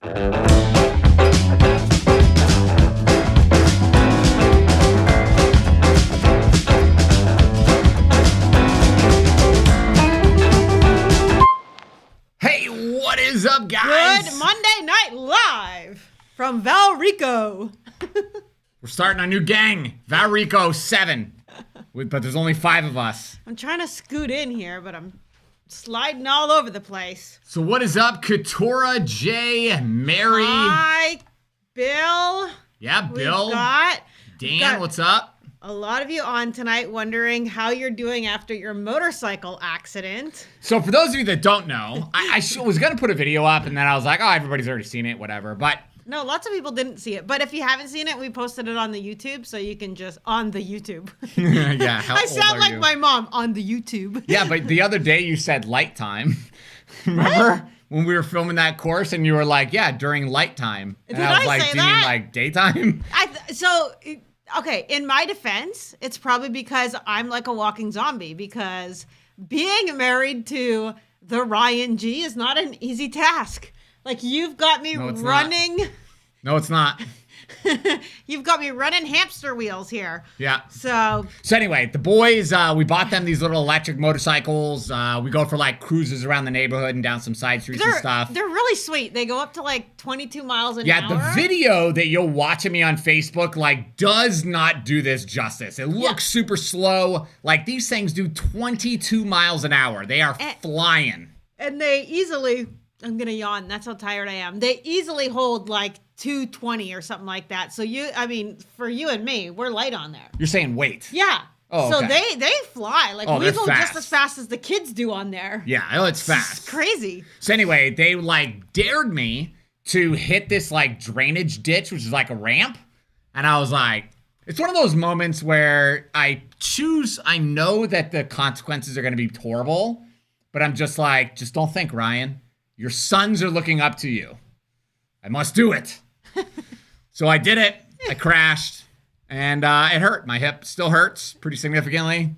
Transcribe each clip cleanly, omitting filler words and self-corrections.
Hey, what is up, guys? Good Monday Night Live from Valrico. We're starting a new gang, Valrico 7, but there's only 5 of us. I'm trying to scoot in here, but I'm sliding all over the place. So what is up, Katora, Jay, Mary? Hi, Bill. Yeah, Bill. We've got Dan, what's up? a lot of you on tonight wondering how you're doing after your motorcycle accident. So for those of you that don't know, I was going to put a video up, and then I was like, oh, everybody's already seen it, whatever. But No, lots of people didn't see it. But if you haven't seen it, we posted it on the YouTube, so you can just, on the YouTube. yeah, how I old sound are like you? my mom, on the YouTube. Yeah, but the other day you said light time. Remember? When we were filming that course, and you were like, yeah, during light time. And Did I was I like, say do you mean that? like daytime? Okay, in my defense, it's probably because I'm like a walking zombie, because being married to the Ryan G is not an easy task. Like, you've got me No, it's running. No, it's not. You've got me running hamster wheels here. Yeah. So anyway, the boys, we bought them these little electric motorcycles. We go for like cruises around the neighborhood and down some side streets and stuff. they're really sweet. They go up to like 22 miles an hour. Yeah, the video that you'll watch of me on Facebook, like, does not do this justice. It looks super slow. Like, these things do 22 miles an hour. They are flying. And they easily, I'm going to yawn. That's how tired I am. They easily hold like 220 or something like that. So for you and me, we're light on there. You're saying weight. Yeah. Oh, so okay. they fly. Like, we they're go fast. just as fast as the kids do on there. Yeah, it's fast. It's crazy. So anyway, they like dared me to hit this like drainage ditch, which is like a ramp. And I was like, it's one of those moments where I know that the consequences are going to be horrible, but I'm just like, just don't think, Ryan. Your sons are looking up to you. I must do it. So I did it. I crashed, and it hurt. My hip still hurts pretty significantly.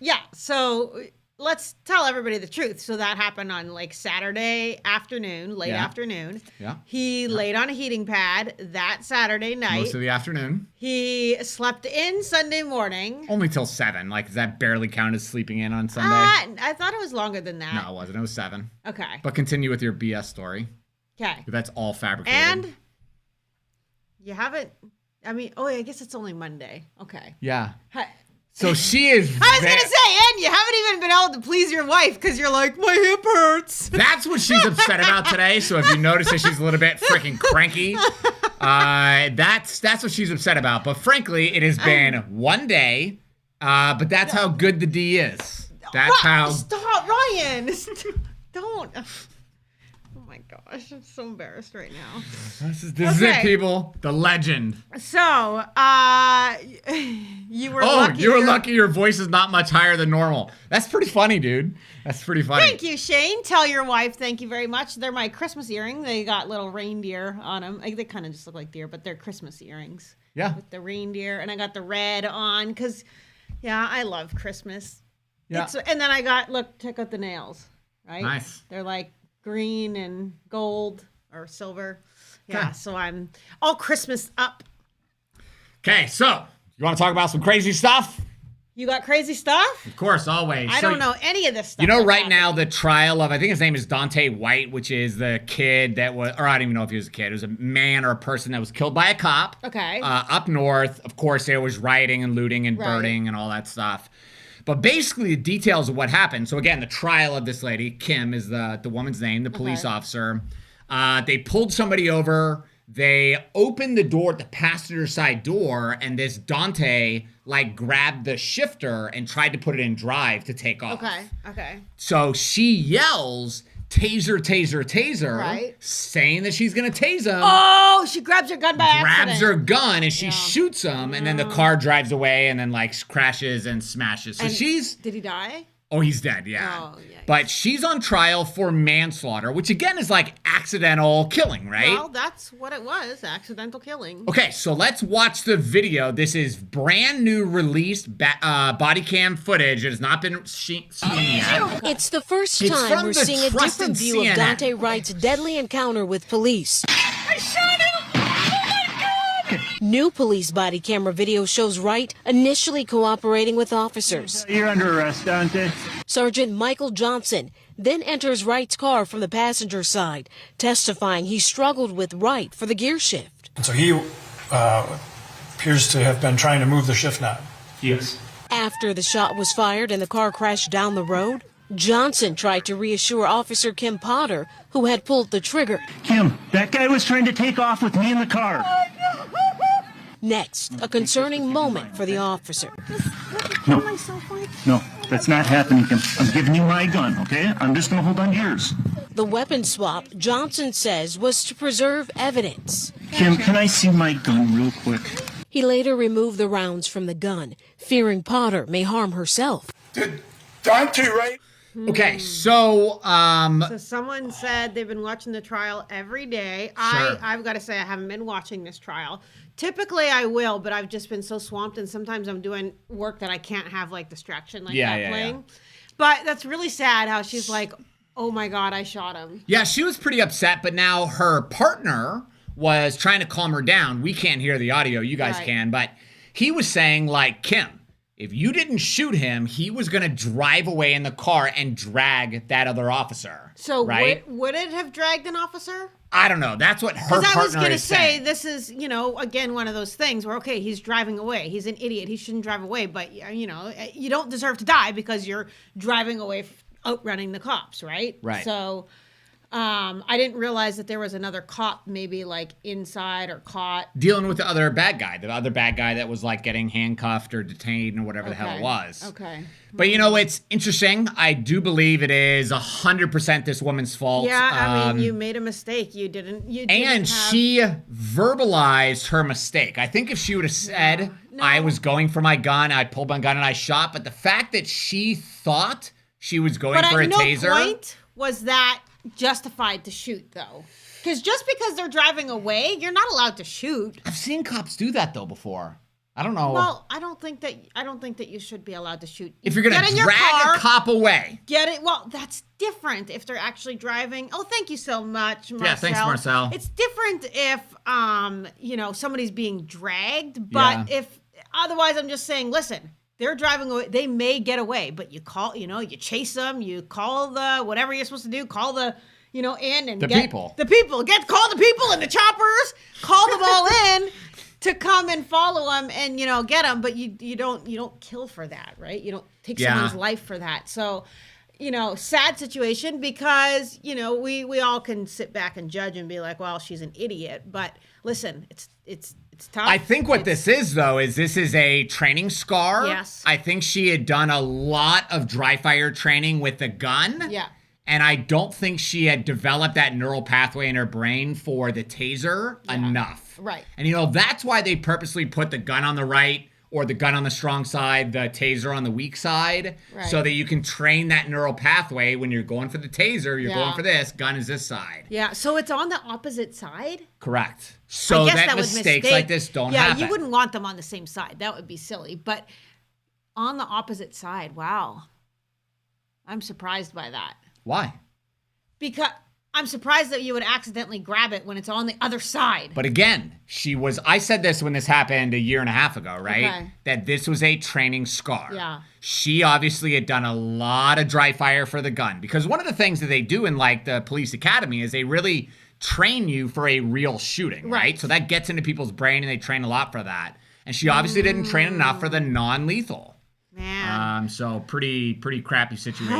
Yeah. So let's tell everybody the truth. So that happened on like Saturday afternoon, late afternoon. Yeah. He laid on a heating pad that Saturday night. Most of the afternoon. He slept in Sunday morning. Only till 7. Like, does that barely count as sleeping in on Sunday? I thought it was longer than that. No, it wasn't. It was 7. Okay. But continue with your BS story. Okay. That's all fabricated. And you haven't, I guess it's only Monday. Okay. Yeah. Hi. So she is. I was going to say, and you haven't even been able to please your wife because you're like, my hip hurts. That's what she's upset about today. So if you notice that she's a little bit freaking cranky, that's what she's upset about. But frankly, it has been one day. But that's how good the D is. That's how. Stop, Ryan. Don't. Oh my gosh, I'm so embarrassed right now. This is it, people. The legend. So, you were lucky. You were lucky your voice is not much higher than normal. That's pretty funny, dude. That's pretty funny. Thank you, Shane. Tell your wife thank you very much. They're my Christmas earring. They got little reindeer on them. They kind of just look like deer, but they're Christmas earrings. Yeah. With the reindeer. And I got the red on because, yeah, I love Christmas. Yeah. And then check out the nails, right? Nice. They're like green and gold or silver. Yeah, Okay. so I'm all Christmas up. Okay, so you want to talk about some crazy stuff? You got crazy stuff? Of course, always. I don't know any of this stuff. You know, that's right now, happening. the trial of, I think his name is Daunte Wrights, which is the kid that was, or I don't even know if he was a kid. It was a man or a person that was killed by a cop. Okay. Up north. Of course, there was rioting and looting and burning and all that stuff. But basically, the details of what happened. So again, the trial of this lady, Kim is the woman's name, the police officer. They pulled somebody over. They opened the door at the passenger side door, and this Daunte grabbed the shifter and tried to put it in drive to take off. Okay. So she yells, taser, taser, taser, Right. saying that she's going to tase him. Oh, she grabs her gun by accident. Grabs her gun and she shoots him, and then the car drives away and then crashes and smashes. So And she's did he die? Oh, he's dead, yeah. Oh, yikes. But she's on trial for manslaughter, which again is like accidental killing, right? Well, that's what it was, accidental killing. Okay, so let's watch the video. This is brand new released body cam footage. It has not been seen yet. It's the first It's time from we're the seeing a trusted different view CNN. of Daunte Wrights' deadly encounter with police. I shot him! Oh my God! New police body camera video shows Wright initially cooperating with officers. You're under arrest, Daunte. Sergeant Michael Johnson then enters Wright's car from the passenger side, testifying he struggled with Wright for the gear shift. And so he appears to have been trying to move the shift knob. Yes. After the shot was fired and the car crashed down the road, Johnson tried to reassure Officer Kim Potter, who had pulled the trigger. Kim, that guy was trying to take off with me in the car. Next, a concerning moment for the officer. No. No, that's not happening, Kim. I'm giving you my gun, okay? I'm just going to hold on to yours. The weapon swap, Johnson says, was to preserve evidence. Kim, can I see my gun real quick? He later removed the rounds from the gun, fearing Potter may harm herself. Did Daunte Wright? Okay, so So someone said they've been watching the trial every day. Sure. I've got to say I haven't been watching this trial. Typically I will, but I've just been so swamped, and sometimes I'm doing work that I can't have like distraction like that playing. But that's really sad how she's like, oh my God, I shot him. yeah, she was pretty upset, but now her partner was trying to calm her down. We can't hear the audio, you guys Right. can, but he was saying like, Kim, if you didn't shoot him, he was going to drive away in the car and drag that other officer. So right? would it have dragged an officer? I don't know. That's what her Because I was partner going to is say, saying. this is, again, one of those things where, okay, he's driving away. He's an idiot. He shouldn't drive away. But, you don't deserve to die because you're driving away, outrunning the cops, right? Right. So I didn't realize that there was another cop maybe like inside or caught. Dealing with the other bad guy that was like getting handcuffed or detained or whatever the hell it was. Okay. But it's interesting. I do believe it is 100% this woman's fault. Yeah, I mean, you made a mistake. You didn't And have- she verbalized her mistake. I think if she would have said, I was going for my gun, I pulled my gun and I shot, but the fact that she thought she was going But for a at no taser. point was that justified to shoot, though. Because just because they're driving away, you're not allowed to shoot. I've seen cops do that though before. I don't know. Well, I don't think that you should be allowed to shoot. If you're gonna Get in your drag car, a cop away. get it. Well, that's different if they're actually driving. Oh, thank you so much, Marcel. Yeah, thanks, Marcel. It's different if somebody's being dragged, but if otherwise, I'm just saying, listen. They're driving away. They may get away, but you you chase them. You call the whatever you're supposed to do. Call the in and The get people. The people. Call the people and the choppers. Call them all in to come and follow them and get them. But you don't kill for that, right? You don't take someone's life for that. So sad situation because we all can sit back and judge and be like, well, she's an idiot. But listen, it's tough. I think what this is, though, is this is a training scar. Yes. I think she had done a lot of dry fire training with the gun. Yeah. And I don't think she had developed that neural pathway in her brain for the taser enough. Right. And, that's why they purposely put the gun on the right or the gun on the strong side, the taser on the weak side, so that you can train that neural pathway when you're going for the taser, you're going for this, gun is this side. Yeah, so it's on the opposite side? Correct. So I guess that would mistakes like this don't happen. Yeah, you wouldn't want them on the same side. That would be silly. But on the opposite side, wow. I'm surprised by that. Why? Because I'm surprised that you would accidentally grab it when it's on the other side. But again, I said this when this happened a year and a half ago, right? Okay. That this was a training scar. Yeah. She obviously had done a lot of dry fire for the gun because one of the things that they do in like the police academy is they really train you for a real shooting, right? So that gets into people's brain and they train a lot for that. And she obviously didn't train enough for the non-lethal. Man. So pretty crappy situation.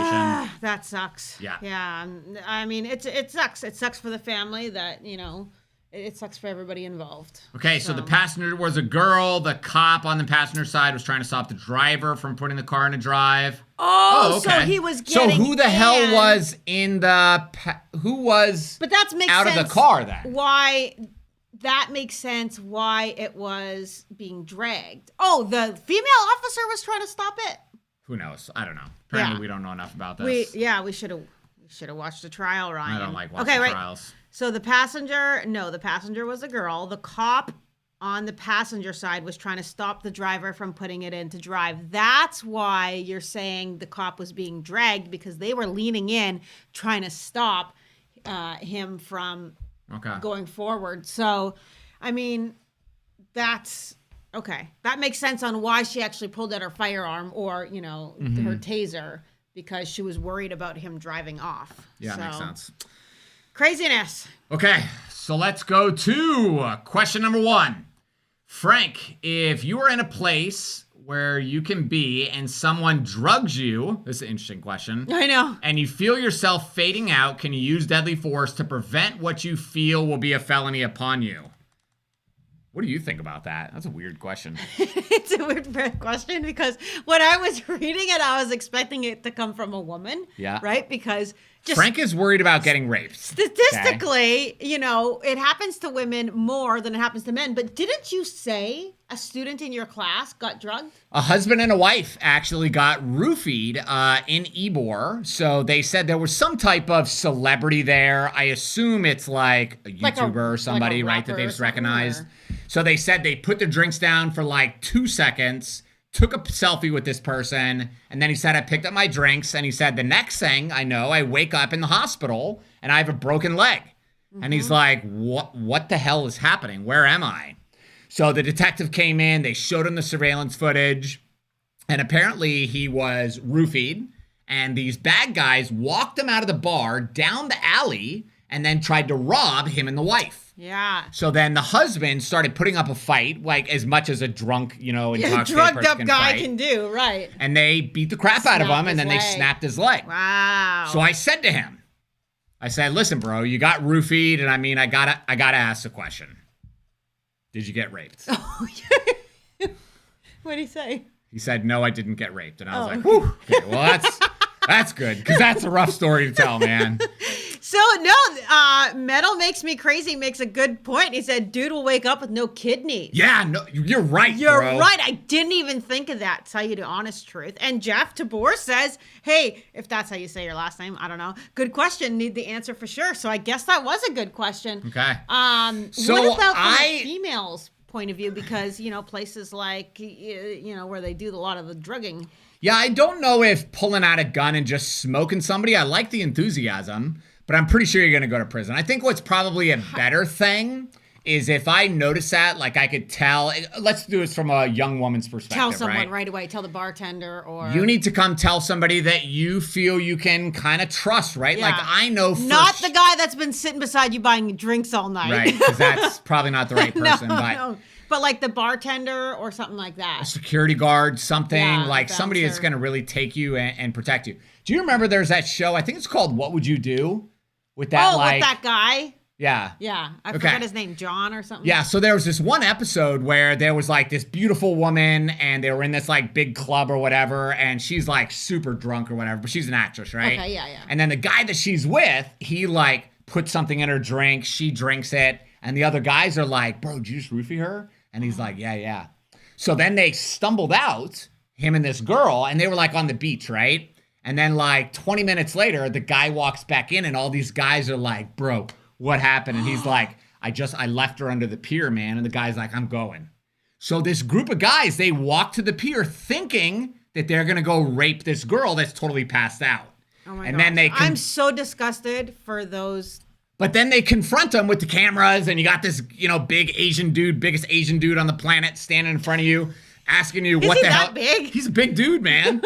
That sucks. Yeah. Yeah. I mean, it sucks. It sucks for the family that, it sucks for everybody involved. Okay, so the passenger was a girl. The cop on the passenger side was trying to stop the driver from putting the car in a drive. Oh, so he was getting So who the hell was in the... who was But that makes out sense of the car then? Why... That makes sense why it was being dragged. Oh, the female officer was trying to stop it? Who knows? I don't know. Apparently, Yeah. we don't know enough about this. We should have watched the trial, Ryan. I don't like watching trials. So the passenger was a girl. The cop on the passenger side was trying to stop the driver from putting it in to drive. That's why you're saying the cop was being dragged, because they were leaning in trying to stop him from going forward. So, I mean, that's okay. That makes sense on why she actually pulled out her firearm or, her taser, because she was worried about him driving off. Yeah, makes sense. Craziness. Okay, so let's go to question number 1. Frank, if you are in a place where you can be and someone drugs you, this is an interesting question. I know. And you feel yourself fading out, can you use deadly force to prevent what you feel will be a felony upon you? What do you think about that? That's a weird question. It's a weird question because when I was reading it, I was expecting it to come from a woman. Yeah. Right? Because Frank is worried about getting raped. Statistically, it happens to women more than it happens to men. But didn't you say a student in your class got drugged? A husband and a wife actually got roofied in Ybor. So they said there was some type of celebrity there. I assume it's like a YouTuber or somebody, right, that they just recognized. So they said they put their drinks down for like 2 seconds, took a selfie with this person, and then he said, I picked up my drinks, and he said, the next thing I know, I wake up in the hospital, and I have a broken leg. Mm-hmm. And he's like, what the hell is happening? Where am I? So the detective came in, they showed him the surveillance footage, and apparently he was roofied, and these bad guys walked him out of the bar, down the alley, and then tried to rob him and the wife. Yeah. So then the husband started putting up a fight, like as much as a drunk, intoxicated drugged up person guy fight. can do, right? And they beat the crap out of him, and then they snapped his leg. Wow. So I said to him, listen, bro, you got roofied, and I gotta ask the question. Did you get raped? Oh, what did he say? He said, no, I didn't get raped. And I was like, whew, okay, well, that's good, because that's a rough story to tell, man. So, no, Metal Makes Me Crazy makes a good point. He said, dude will wake up with no kidneys. Yeah, no, you're right, You're bro. right. I didn't even think of that, to tell you the honest truth. And Jeff Tabor says, hey, if that's how you say your last name, I don't know. Good question. Need the answer for sure. So I guess that was a good question. Okay. So what about from the females' point of view? Because, places like, where they do a lot of the drugging. Yeah, I don't know if pulling out a gun and just smoking somebody, I like the enthusiasm, but I'm pretty sure you're going to go to prison. I think what's probably a better thing is if I notice that, like I could tell, let's do this from a young woman's perspective, tell someone right away, tell the bartender or... You need to come tell somebody that you feel you can kind of trust, right? Yeah. Like I know not the guy that's been sitting beside you buying drinks all night. Right, because that's probably not the right person. No. But like the bartender or something like that. A security guard, something like somebody bouncer. that's going to really take you and protect you. Do you remember there's that show, I think it's called What Would You Do? With that with that guy? Yeah. Yeah. I forgot his name, John or something. Yeah, so there was this one episode where there was like this beautiful woman and they were in this like big club or whatever, and she's like super drunk or whatever, but she's an actress, right? Okay, yeah. And then the guy that she's with, he like puts something in her drink, she drinks it, and the other guys are like, bro, did you just roofie her? And he's like, yeah. So then they stumbled out, him and this girl, and they were like on the beach, right? And then like 20 minutes later, the guy walks back in and all these guys are like, bro, what happened? And he's like, I left her under the pier, man. And the guy's like, I'm going. So this group of guys, they walk to the pier thinking that they're going to go rape this girl that's totally passed out. Oh my and gosh. then they I'm so disgusted for those. But then they confront him with the cameras, and you got this, big Asian dude, biggest Asian dude on the planet standing in front of you, asking you what the hell. Big? He's a big dude, man.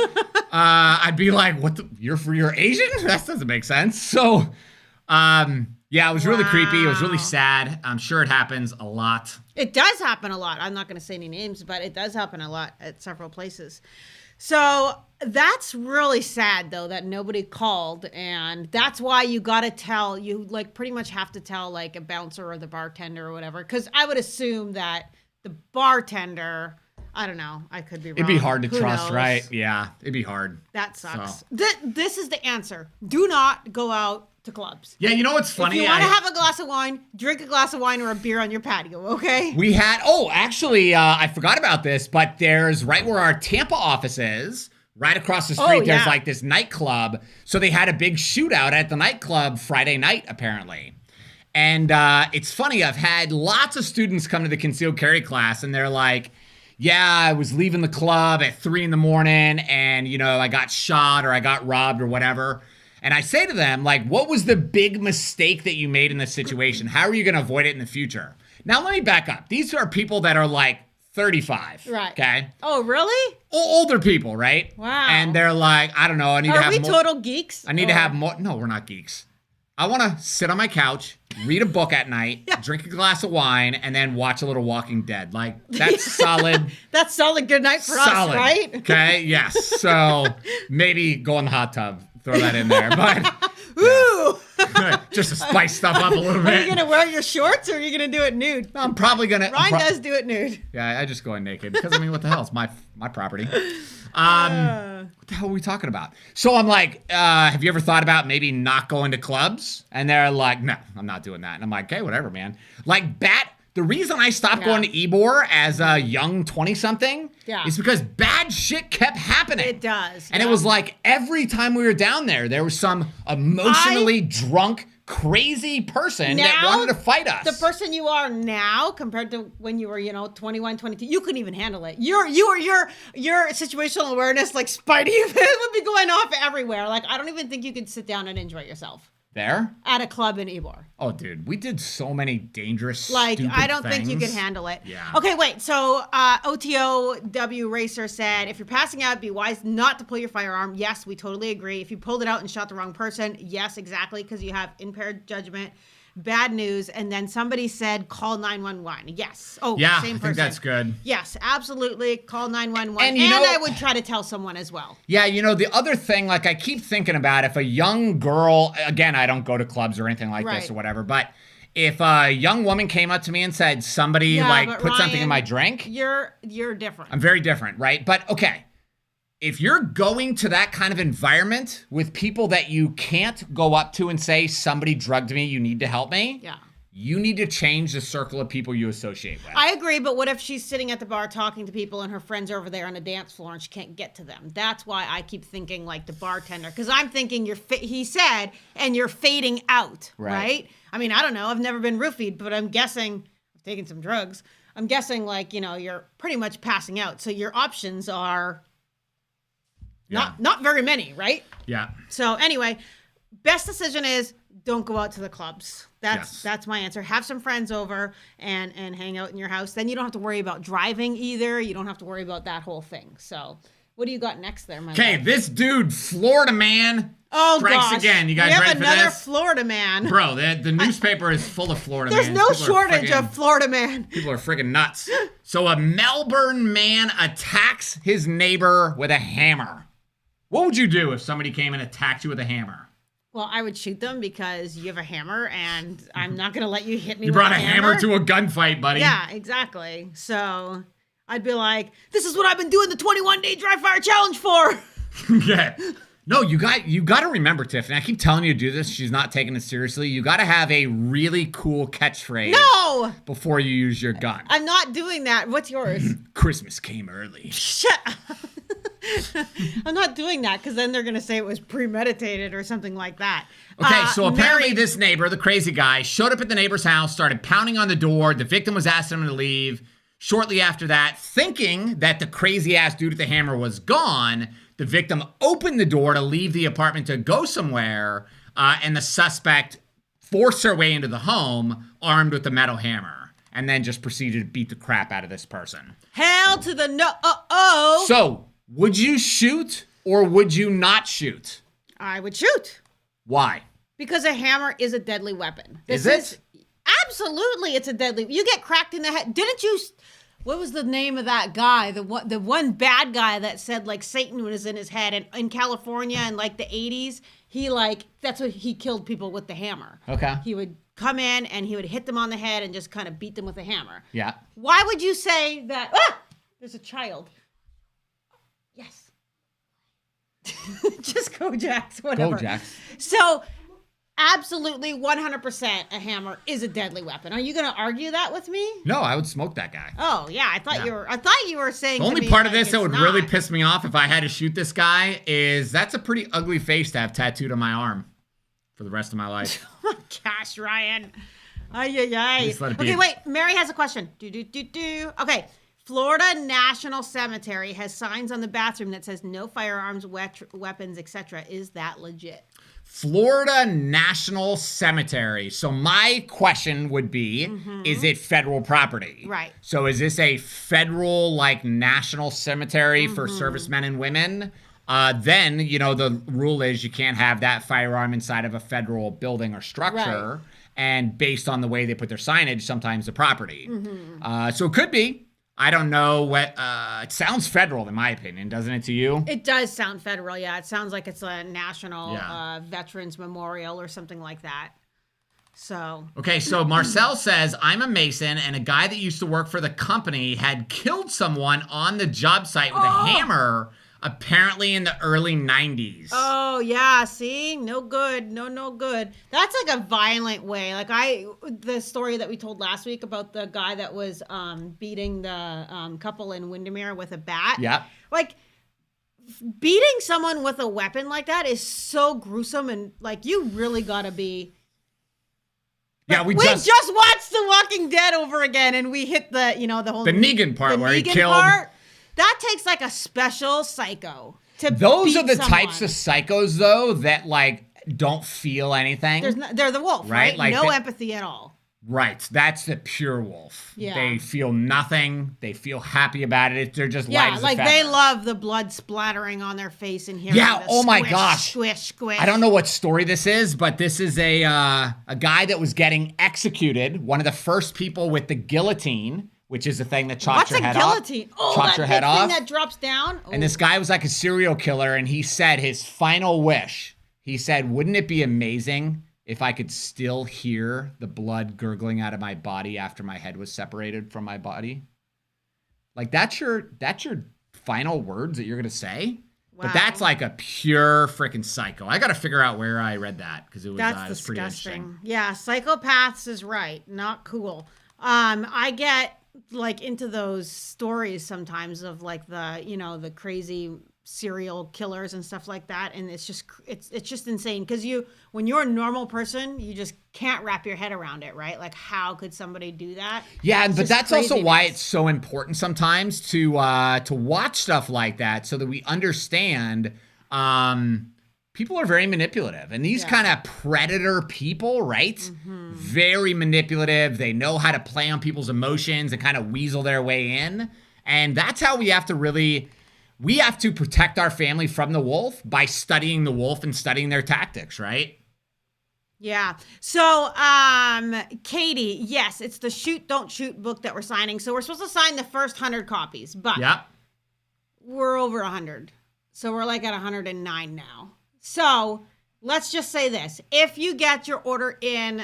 I'd be like, you're Asian? That doesn't make sense. So, yeah, it was really creepy. It was really sad. I'm sure it happens a lot. It does happen a lot. I'm not going to say any names, but it does happen a lot at several places. So that's really sad, though, that nobody called. And that's why you got to tell, you like pretty much have to tell like a bouncer or the bartender or whatever. Because I would assume that the bartender, I don't know, I could be wrong. It'd be hard to Who trust, knows? right? Yeah, it'd be hard. That sucks. So. This is the answer. Do not go out to clubs. Yeah, you know what's funny? If you want to have a glass of wine, drink a glass of wine or a beer on your patio, okay? We had, actually, I forgot about this, but there's right where our Tampa office is, right across the street, there's yeah. like this nightclub. So they had a big shootout at the nightclub Friday night, apparently. And it's funny, I've had lots of students come to the concealed carry class and they're like, yeah, I was leaving the club at 3 a.m. and, you know, I got shot or I got robbed or whatever. And I say to them, like, what was the big mistake that you made in this situation? How are you going to avoid it in the future? Now, let me back up. These are people that are like 35. Right. Okay. Oh, really? Older people, right? Wow. And they're like, I don't know. I need to have Are we more. total geeks? I need to have more. No, we're not geeks. I want to sit on my couch, read a book at night, drink a glass of wine, and then watch a little Walking Dead. Like, that's solid. That's solid good night for solid, us, right? Okay, yes. So maybe go in the hot tub. Throw that in there. But Ooh! just to spice stuff up a little Are you bit. going to wear your shorts or are you going to do it nude? I'm probably going to. Ryan does do it nude. Yeah, I just go in naked. Because, I mean, what the hell? It's my property. What the hell are we talking about? So I'm like, have you ever thought about maybe not going to clubs? And they're like, no, I'm not doing that. And I'm like, okay, whatever, man. Like, the reason I stopped going to Ybor as a young 20-something is because bad shit kept happening. It does. And it was like every time we were down there was some emotionally drunk, crazy person that wanted to fight us. The person you are now compared to when you were, 21, 22, you couldn't even handle it. Your situational awareness, like Spidey, would be going off everywhere. Like, I don't even think you could sit down and enjoy yourself. There? At a club in Ybor. Oh, dude, we did so many dangerous, Like, stupid I don't think you things. could handle it. Yeah. Okay, wait. So, OTOW Racer said, if you're passing out, be wise not to pull your firearm. Yes, we totally agree. If you pulled it out and shot the wrong person, yes, exactly, because you have impaired judgment. Bad news. And then somebody said, call 911. Yes. Oh, Yeah, same I person. think that's good. Yes, absolutely. Call 911. And I would try to tell someone as well. Yeah, the other thing, like I keep thinking about if a young girl, again, I don't go to clubs or anything like this or whatever, but if a young woman came up to me and said somebody put something in my drink. You're different. I'm very different, right? But okay, if you're going to that kind of environment with people that you can't go up to and say, somebody drugged me, you need to help me. Yeah. You need to change the circle of people you associate with. I agree, but what if she's sitting at the bar talking to people and her friends are over there on the dance floor and she can't get to them? That's why I keep thinking like the bartender, because I'm thinking he said, and you're fading out, right? I mean, I don't know. I've never been roofied, but I'm guessing, I've taken some drugs. I'm guessing like, you're pretty much passing out. So your options are not very many, right? Yeah. So anyway, best decision is don't go out to the clubs. That's my answer. Have some friends over and hang out in your house. Then you don't have to worry about driving either. You don't have to worry about that whole thing. So what do you got next there, my Okay, love? this dude, Florida man, strikes again. You guys we have ready for another this? Florida man. Bro, the newspaper is full of Florida There's man. no shortage of Florida man. People are freaking nuts. So a Melbourne man attacks his neighbor with a hammer. What would you do if somebody came and attacked you with a hammer? Well, I would shoot them because you have a hammer and I'm not going to let you hit me You with brought a hammer to a gunfight, buddy. Yeah, exactly. So I'd be like, this is what I've been doing the 21-day dry fire challenge for. Yeah. No, you got to remember, Tiffany. I keep telling you to do this. She's not taking it seriously. You got to have a really cool catchphrase. No! Before you use your gun. I'm not doing that. What's yours? Christmas came early. Shut up. I'm not doing that because then they're going to say it was premeditated or something like that. Okay, so apparently this neighbor, the crazy guy, showed up at the neighbor's house, started pounding on the door. The victim was asking him to leave. Shortly after that, thinking that the crazy-ass dude with the hammer was gone, the victim opened the door to leave the apartment to go somewhere, and the suspect forced her way into the home, armed with the metal hammer, and then just proceeded to beat the crap out of this person. Hell to the no. So, would you shoot or would you not shoot? I would shoot. Why? Because a hammer is a deadly weapon. Is it? Absolutely, it's a deadly. You get cracked in the head. Didn't you? What was the name of that guy? The one bad guy that said like Satan was in his head, and in California in like the 80s, that's what he killed people with the hammer. Okay. He would come in and he would hit them on the head and just kind of beat them with a hammer. Yeah. Why would you say that? There's a child. Yes. Just go, Jax. Whatever. Go, Jax. So, absolutely 100% a hammer is a deadly weapon. Are you going to argue that with me? No, I would smoke that guy. Oh yeah, I thought you were saying The only to me, part of like, this that it's would not. really piss me off if I had to shoot this guy is that's a pretty ugly face to have tattooed on my arm for the rest of my life. Oh my gosh, Ryan. Ay, ay, ay. Just let it be. Okay, wait. Mary has a question. Okay. Florida National Cemetery has signs on the bathroom that says no firearms, weapons, etc. Is that legit? Florida National Cemetery. So my question would be, is it federal property? Right. So is this a federal, like, national cemetery for servicemen and women? Then, the rule is you can't have that firearm inside of a federal building or structure. Right. And based on the way they put their signage, sometimes the property. So it could be. I don't know what, it sounds federal in my opinion, doesn't it to you? It does sound federal, yeah. It sounds like it's a national veterans memorial or something like that. So. Okay, so Marcel says, I'm a Mason and a guy that used to work for the company had killed someone on the job site with a hammer, apparently in the early 90s. Oh, yeah, see? No good. No good. That's like a violent way. Like the story that we told last week about the guy that was beating the couple in Windermere with a bat. Yeah. Like, beating someone with a weapon like that is so gruesome, and like, you really gotta be... Yeah, we just watched The Walking Dead over again, and we hit the, the whole... The Negan part where he killed... That takes like a special psycho to Those are the someone. types of psychos, though, that like don't feel anything. They're the wolf, right? Like no empathy at all. Right. That's the pure wolf. Yeah. They feel nothing. They feel happy about it. They're just light as a like feather. they love the blood splattering on their face and hearing Yeah. the Oh my squish, gosh. Squish, squish. I don't know what story this is, but this is a guy that was getting executed. One of the first people with the guillotine, which is the thing that chops your head off. What's a guillotine? Oh, chops your head off. Thing that drops down. Oh. And this guy was like a serial killer, and he said his final wish. He said, "Wouldn't it be amazing if I could still hear the blood gurgling out of my body after my head was separated from my body?" Like that's your final words that you're gonna say. Wow. But that's like a pure freaking psycho. I got to figure out where I read that because it was pretty interesting. Yeah, psychopaths is right. Not cool. I get like into those stories sometimes of like the crazy serial killers and stuff like that, and it's just insane because when you're a normal person, you just can't wrap your head around it, right? Like, how could somebody do that? Yeah, but that's also why it's so important sometimes to watch stuff like that so that we understand people are very manipulative, and these kind of predator people, right? Very manipulative. They know how to play on people's emotions and kind of weasel their way in, and that's how we have to protect our family from the wolf by studying the wolf and studying their tactics, right? Yeah. So, Katie, yes, it's the Shoot, Don't Shoot book that we're signing. So we're supposed to sign the first 100 copies, but we're over 100. So we're like at 109 now. So let's just say this. If you get your order in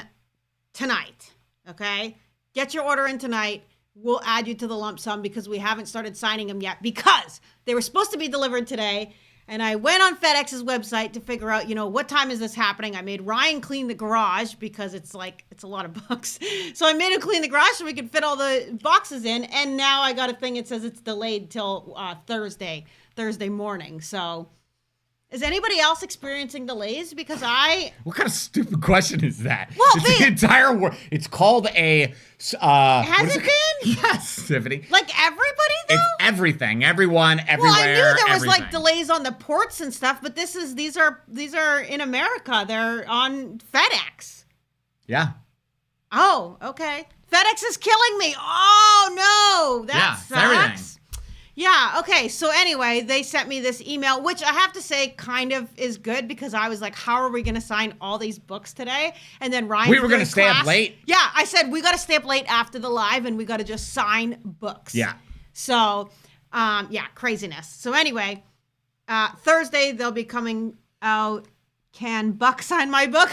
tonight, okay? Get your order in tonight. We'll add you to the lump sum because we haven't started signing them yet because they were supposed to be delivered today. And I went on FedEx's website to figure out, what time is this happening? I made Ryan clean the garage because it's a lot of books. So I made him clean the garage so we could fit all the boxes in. And now I got a thing that says it's delayed till Thursday morning. So is anybody else experiencing delays? Because What kind of stupid question is that? Well, it's the entire world. It's called a... has it been? Yes, Tiffany. Like everybody, though? It's everything. Everyone, everywhere, Well, I knew there was everything. like delays on the ports and stuff, but these are in America. They're on FedEx. Yeah. Oh, okay. FedEx is killing me. Oh, no. That sucks. Everything. Yeah, okay. So anyway, they sent me this email, which I have to say kind of is good because I was like, how are we going to sign all these books today? And then Ryan... We were going to stay up late? Yeah, I said, we got to stay up late after the live and we got to just sign books. Yeah. So, craziness. So anyway, Thursday they'll be coming out. Can Buck sign my book?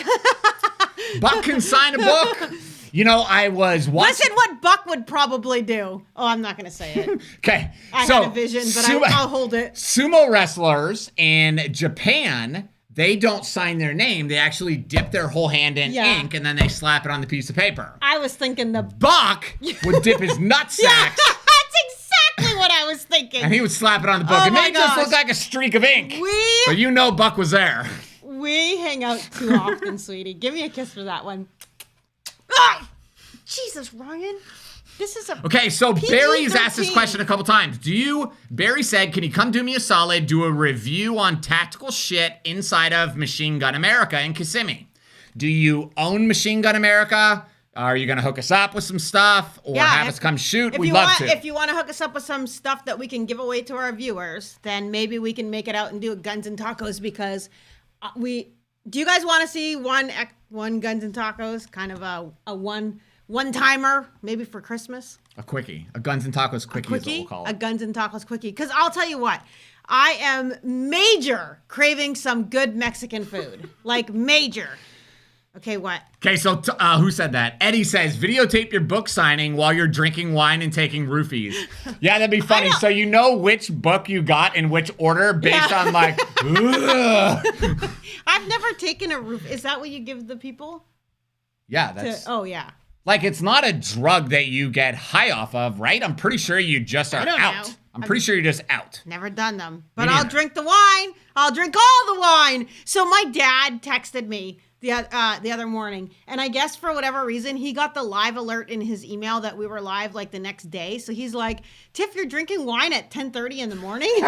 Buck can sign a book? I was watching... Listen what Buck would probably do. Oh, I'm not going to say it. Okay. I had a vision, but I'll hold it. Sumo wrestlers in Japan, they don't sign their name. They actually dip their whole hand in ink, and then they slap it on the piece of paper. I was thinking the Buck would dip his nutsack. Yeah, that's exactly what I was thinking. And he would slap it on the book. Oh It my may just gosh. look like a streak of ink. But you know Buck was there. We hang out too often, sweetie. Give me a kiss for that one. Ah! Jesus, Ryan. This is a Okay, so Barry's asked this PG-13. question a couple times. Barry said, can you come do me a solid, do a review on tactical shit inside of Machine Gun America in Kissimmee? Do you own Machine Gun America? Are you going to hook us up with some stuff or have us come shoot? We'd love to. If you want to hook us up with some stuff that we can give away to our viewers, then maybe we can make it out and do a Guns and Tacos because do you guys want to see one Guns and Tacos? Kind of a one-timer, maybe for Christmas? A quickie. A Guns and Tacos quickie is what we'll call it. A Guns and Tacos quickie. Because I'll tell you what, I am major craving some good Mexican food. Like major. Okay, what? Okay, so who said that? Eddie says, videotape your book signing while you're drinking wine and taking roofies. Yeah, that'd be funny. So you know which book you got in which order based on like, ugh. I've never taken a roof. Is that what you give the people? Yeah, that's... Oh, yeah. Like, it's not a drug that you get high off of, right? I'm pretty sure you just are out. Know. I'm pretty sure you're just out. Never done them. But Me I'll neither. drink the wine. I'll drink all the wine. So my dad texted me the other morning, and I guess for whatever reason, he got the live alert in his email that we were live like the next day. So he's like, Tiff, you're drinking wine at 10:30 in the morning? And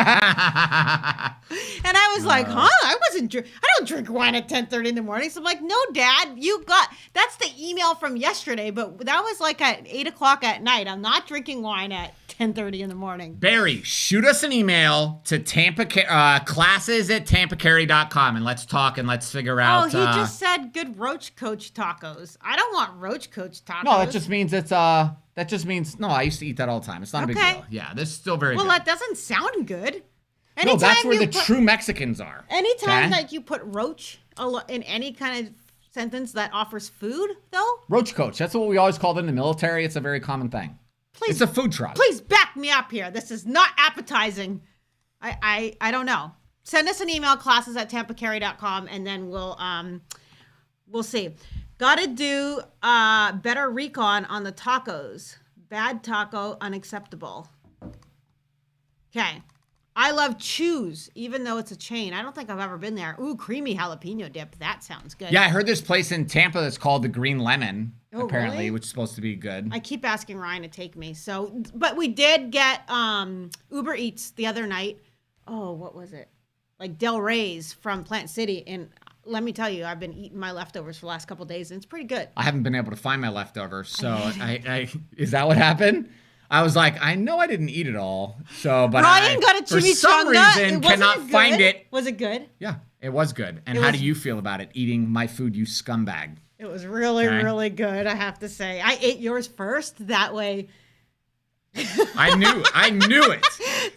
I was like, huh? I don't drink wine at 10:30 in the morning. So I'm like, no, Dad, that's the email from yesterday, but that was like at 8 o'clock at night. I'm not drinking wine at 10:30 in the morning. Barry, shoot us an email to classes@tampacarry.com and let's talk and let's figure out. Oh, he just said good Roach Coach tacos. I don't want Roach Coach tacos. No, that just means no, I used to eat that all the time. It's not a big deal. Yeah, this is still very good. Well, that doesn't sound good. No, that's where the true Mexicans are. Anytime that you put roach in any kind of sentence that offers food, though. Roach Coach, that's what we always called it in the military. It's a very common thing. Please, it's a food truck. Please back me up here. This is not appetizing. I don't know. Send us an email, classes@tampacarry.com, and then we'll see. Got to do better recon on the tacos. Bad taco, unacceptable. Okay. I love Choose, even though it's a chain. I don't think I've ever been there. Ooh, creamy jalapeno dip. That sounds good. Yeah, I heard this place in Tampa that's called the Green Lemon, apparently, really? which is supposed to be good. I keep asking Ryan to take me. But we did get Uber Eats the other night. Oh, what was it? Like Del Rey's from Plant City. And let me tell you, I've been eating my leftovers for the last couple of days, and it's pretty good. I haven't been able to find my leftovers, so is that what happened? I was like, I know I didn't eat it all, so but Ryan got a chimichanga. For some reason cannot find it. Was it good? Yeah, it was good. And how do you feel about it, eating my food, you scumbag? It was really, really good, I have to say. I ate yours first. That way. I knew it.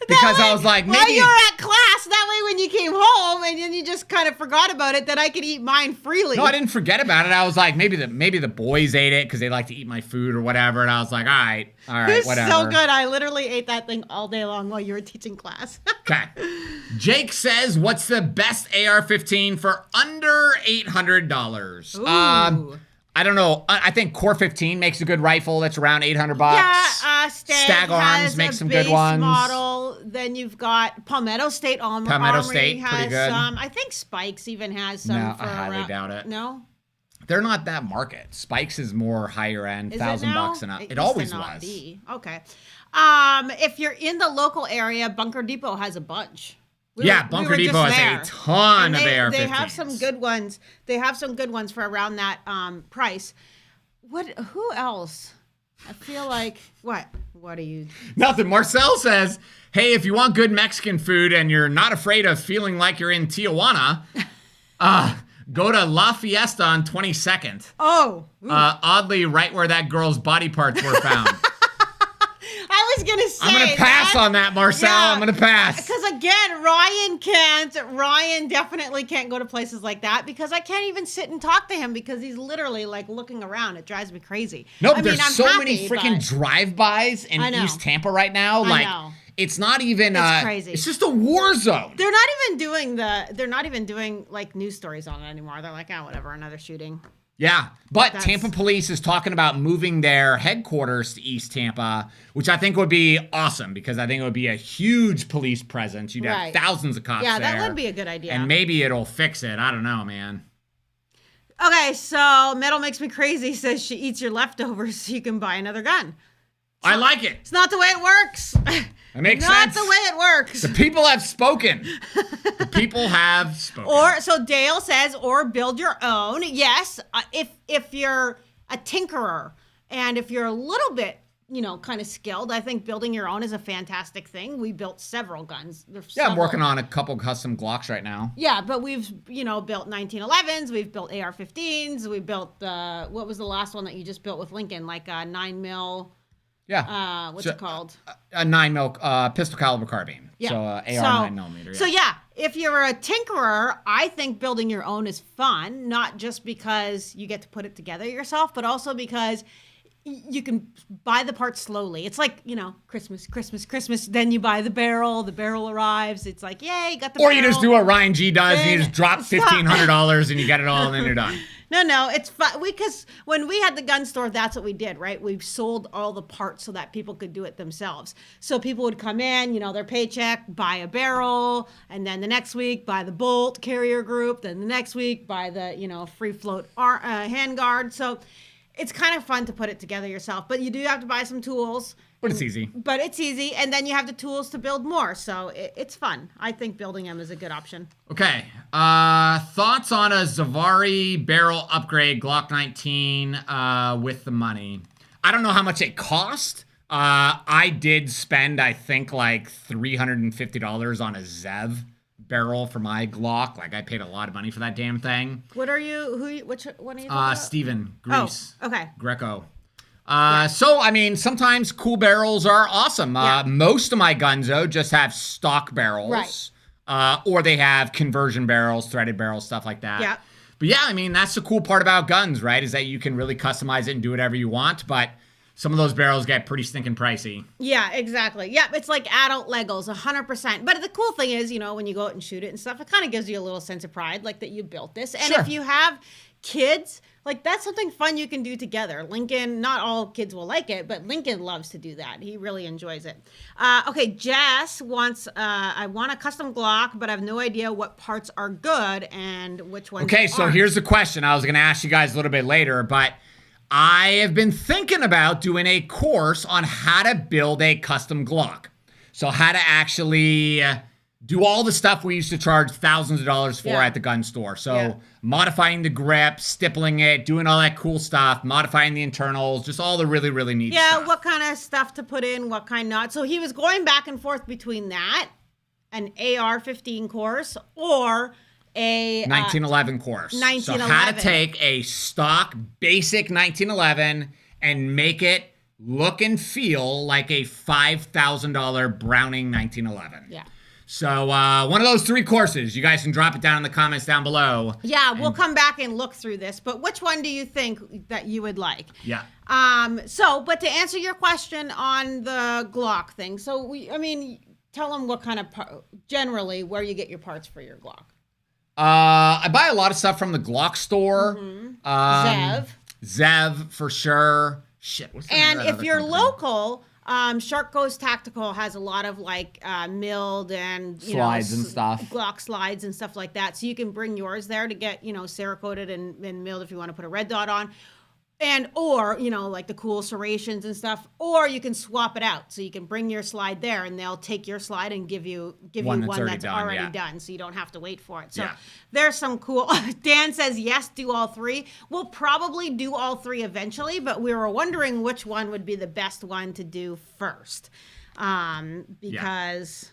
Because I was like, maybe. While you were at class, that way when you came home and then you just kind of forgot about it, that I could eat mine freely. No, I didn't forget about it. I was like, maybe the boys ate it because they like to eat my food or whatever. And I was like, all right, It's whatever. so good. I literally ate that thing all day long while you were teaching class. Okay. Jake says, what's the best AR-15 for under $800? Ooh. I don't know. I think Core 15 makes a good rifle that's around $800. Yeah, Stag Arms makes some good ones. Model. Then you've got Palmetto State Armory. Palmetto State, has pretty good. some. I think Spikes even has some. No, for I highly around, doubt it. No? They're not that market. Spikes is more higher end, Is $1,000 and up. It used always to not was. be. Okay. If you're in the local area, Bunker Depot has a bunch. Bunker Depot has a ton of AR-15s. They have some good ones. They have some good ones for around that price. Who else? I feel like what are you? Nothing. Marcel says, hey, if you want good Mexican food and you're not afraid of feeling like you're in Tijuana, go to La Fiesta on 22nd. Oh. Oddly, right where that girl's body parts were found. I was gonna say. I'm gonna pass on that, Marcel. Yeah. I'm gonna pass. Because again, Ryan can't. Ryan definitely can't go to places like that because I can't even sit and talk to him because he's literally like looking around. It drives me crazy. No, I mean, there's I'm so happy, many freaking but drive-bys in I know. East Tampa right now. I Like, know. it's not even. It's crazy. It's just a war zone. They're not even doing like news stories on it anymore. They're like, oh, whatever, another shooting. Yeah, but That's- Tampa police is talking about moving their headquarters to East Tampa, which I think would be awesome because I think it would be a huge police presence. You'd have Right. thousands of cops Yeah, there. that would be a good idea. And maybe it'll fix it. I don't know, man. Okay, so Metal Makes Me Crazy says she eats your leftovers so you can buy another gun. I like it. It's not the way it works. That makes Not sense. the way it works. The people have spoken. The people have spoken. Or so Dale says, or build your own. Yes, if you're a tinkerer and if you're a little bit, kind of skilled, I think building your own is a fantastic thing. We built several guns. Yeah, I'm working on a couple custom Glocks right now. Yeah, but we've built 1911s, we've built AR-15s, we built what was the last one that you just built with Lincoln, like a 9mm. Yeah. What's it called? A 9mm pistol caliber carbine. Yeah. So AR 9mm. Yeah. So yeah, if you're a tinkerer, I think building your own is fun, not just because you get to put it together yourself, but also because you can buy the parts slowly. It's like, Christmas. Then you buy the barrel arrives. It's like, yay, got the barrel. Or you just do what Ryan G does and you Then just drop stop. $1,500 and you get it all and then you're done. No, it's fun because when we had the gun store, that's what we did, right? We sold all the parts so that people could do it themselves. So people would come in, their paycheck, buy a barrel, and then the next week buy the bolt carrier group, then the next week buy the, free float handguard. So it's kind of fun to put it together yourself, but you do have to buy some tools. But it's easy. And then you have the tools to build more. So it's fun. I think building them is a good option. Okay. Thoughts on a Zavari barrel upgrade Glock 19 with the money? I don't know how much it cost. I did spend, I think, like $350 on a Zev barrel for my Glock. Like, I paid a lot of money for that damn thing. Which one are you talking about? Steven Grease. Oh, okay. Greco. So, I mean, sometimes cool barrels are awesome. Most of my guns, though, just have stock barrels. Right. Or they have conversion barrels, threaded barrels, stuff like that. Yeah. But yeah, I mean, that's the cool part about guns, right? Is that you can really customize it and do whatever you want. But some of those barrels get pretty stinking pricey. Yeah, exactly. Yeah, it's like adult Legos, 100%. But the cool thing is, when you go out and shoot it and stuff, it kind of gives you a little sense of pride, like that you built this. And Sure. if you have kids, like that's something fun you can do together. Lincoln, not all kids will like it, but Lincoln loves to do that. He really enjoys it. Okay, Jess wants, I want a custom Glock, but I have no idea what parts are good and which ones Okay, so aren't. here's the question. I was going to ask you guys a little bit later, but I have been thinking about doing a course on how to build a custom Glock. So how to actually do all the stuff we used to charge thousands of dollars for Yeah. at the gun store. So Yeah. modifying the grip, stippling it, doing all that cool stuff, modifying the internals, just all the really, really neat Yeah, stuff. what kind of stuff to put in, what kind not. So he was going back and forth between that, an AR-15 course, or a 1911 course. So how 1911. to take a stock basic 1911 and make it look and feel like a $5,000 Browning 1911. Yeah. So one of those three courses. You guys can drop it down in the comments down below. Yeah, we'll come back and look through this. But which one do you think that you would like? Yeah. But to answer your question on the Glock thing, tell them what kind of generally where you get your parts for your Glock. I buy a lot of stuff from the Glock store. Zev. Zev for sure. Shit. What's the name And of that if other you're company? local, Shark Coast Tactical has a lot of like milled and Slides and stuff. Glock slides and stuff like that. So you can bring yours there to get Cerakoted and milled if you want to put a red dot on. And or like the cool serrations and stuff, or you can swap it out. So you can bring your slide there, and they'll take your slide and give you one that's already done, so you don't have to wait for it. So Yeah. there's some cool. Dan says yes, do all three. We'll probably do all three eventually, but we were wondering which one would be the best one to do first, because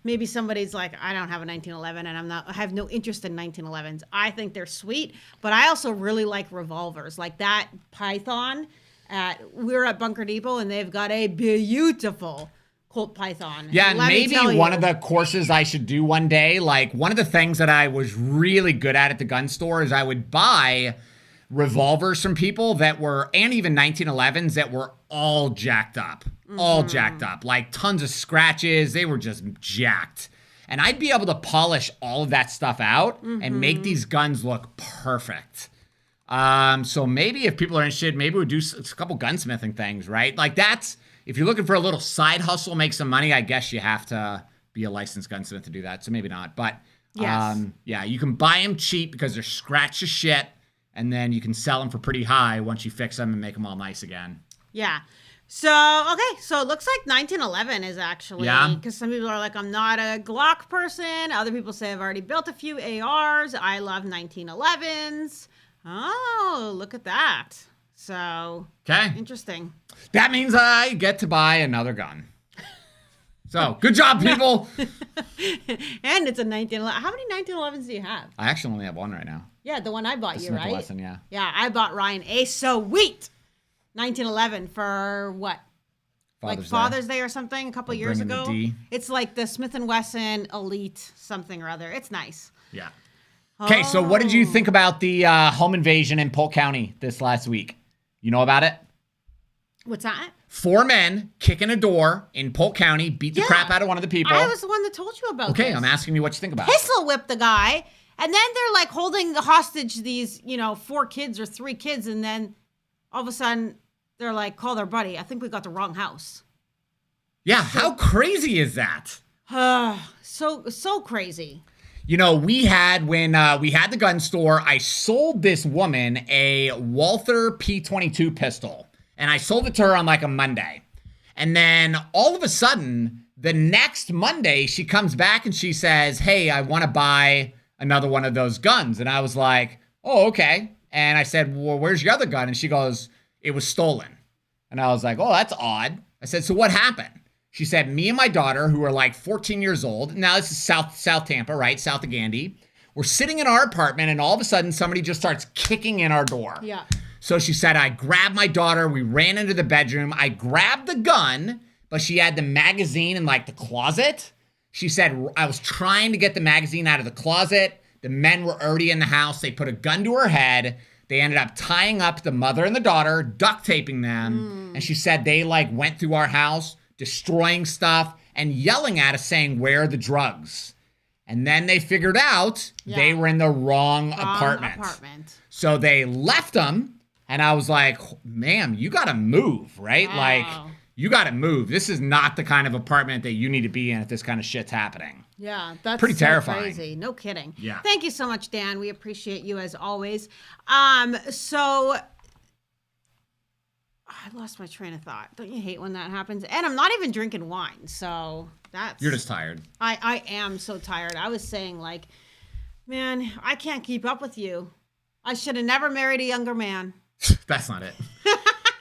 maybe somebody's like, I don't have a 1911 and I have no interest in 1911s. I think they're sweet, but I also really like revolvers like that Python. We were at Bunker Depot, and they've got a beautiful Colt Python. Yeah, and maybe one of the courses I should do one day, like one of the things that I was really good at the gun store is I would buy revolvers from people that were, and even 1911s that were all jacked up. All jacked up. Like tons of scratches. They were just jacked. And I'd be able to polish all of that stuff out and make these guns look perfect. So maybe if people are interested, maybe we'll do a couple gunsmithing things, right? Like that's, if you're looking for a little side hustle, make some money, I guess you have to be a licensed gunsmith to do that. So maybe not. But yes. Yeah, you can buy them cheap because they're scratched to shit. And then you can sell them for pretty high once you fix them and make them all nice again. Yeah. So, okay. So it looks like 1911 is actually, because some people are like, I'm not a Glock person. Other people say I've already built a few ARs. I love 1911s. Oh, look at that. So, okay. Interesting. That means I get to buy another gun. So, good job, people. And it's a 1911. How many 1911s do you have? I actually only have one right now. Yeah, the one I bought you, right? Lesson, yeah. Yeah, I bought Ryan a sweet 1911 for what? Father's Day or something a couple years ago. It's like the Smith & Wesson Elite something or other. It's nice. Yeah. Okay, so what did you think about the home invasion in Polk County this last week? You know about it? What's that? 4 men kick in a door in Polk County, beat the crap out of one of the people. I was the one that told you about this. Okay, I'm asking you what you think about it. Pistol whipped the guy, and then they're like holding hostage these, 4 kids or 3 kids, and then all of a sudden they're like, call their buddy. I think we got the wrong house. Yeah, how crazy is that? So crazy. We had, when we had the gun store, I sold this woman a Walther P22 pistol. And I sold it to her on like a Monday. And then all of a sudden, the next Monday, she comes back and she says, hey, I want to buy another one of those guns. And I was like, oh, okay. And I said, well, where's your other gun? And she goes, it was stolen. And I was like, oh, that's odd. I said, so what happened? She said, me and my daughter, who are like 14 years old. Now this is South Tampa, right? South of Gandy. We're sitting in our apartment and all of a sudden somebody just starts kicking in our door. Yeah. So she said, I grabbed my daughter. We ran into the bedroom. I grabbed the gun, but she had the magazine in like the closet. She said, I was trying to get the magazine out of the closet. The men were already in the house. They put a gun to her head. They ended up tying up the mother and the daughter, duct taping them. And she said they like went through our house, destroying stuff and yelling at us saying, where are the drugs? And then they figured out they were in the wrong apartment. So they left them. And I was like, ma'am, you got to move, right? Like, you got to move. This is not the kind of apartment that you need to be in if this kind of shit's happening. Yeah, that's pretty terrifying. Crazy. No kidding. Yeah. Thank you so much, Dan. We appreciate you as always. So I lost my train of thought. Don't you hate when that happens? And I'm not even drinking wine, so that's... You're just tired. I am so tired. I was saying, like, man, I can't keep up with you. I should have never married a younger man. That's not it.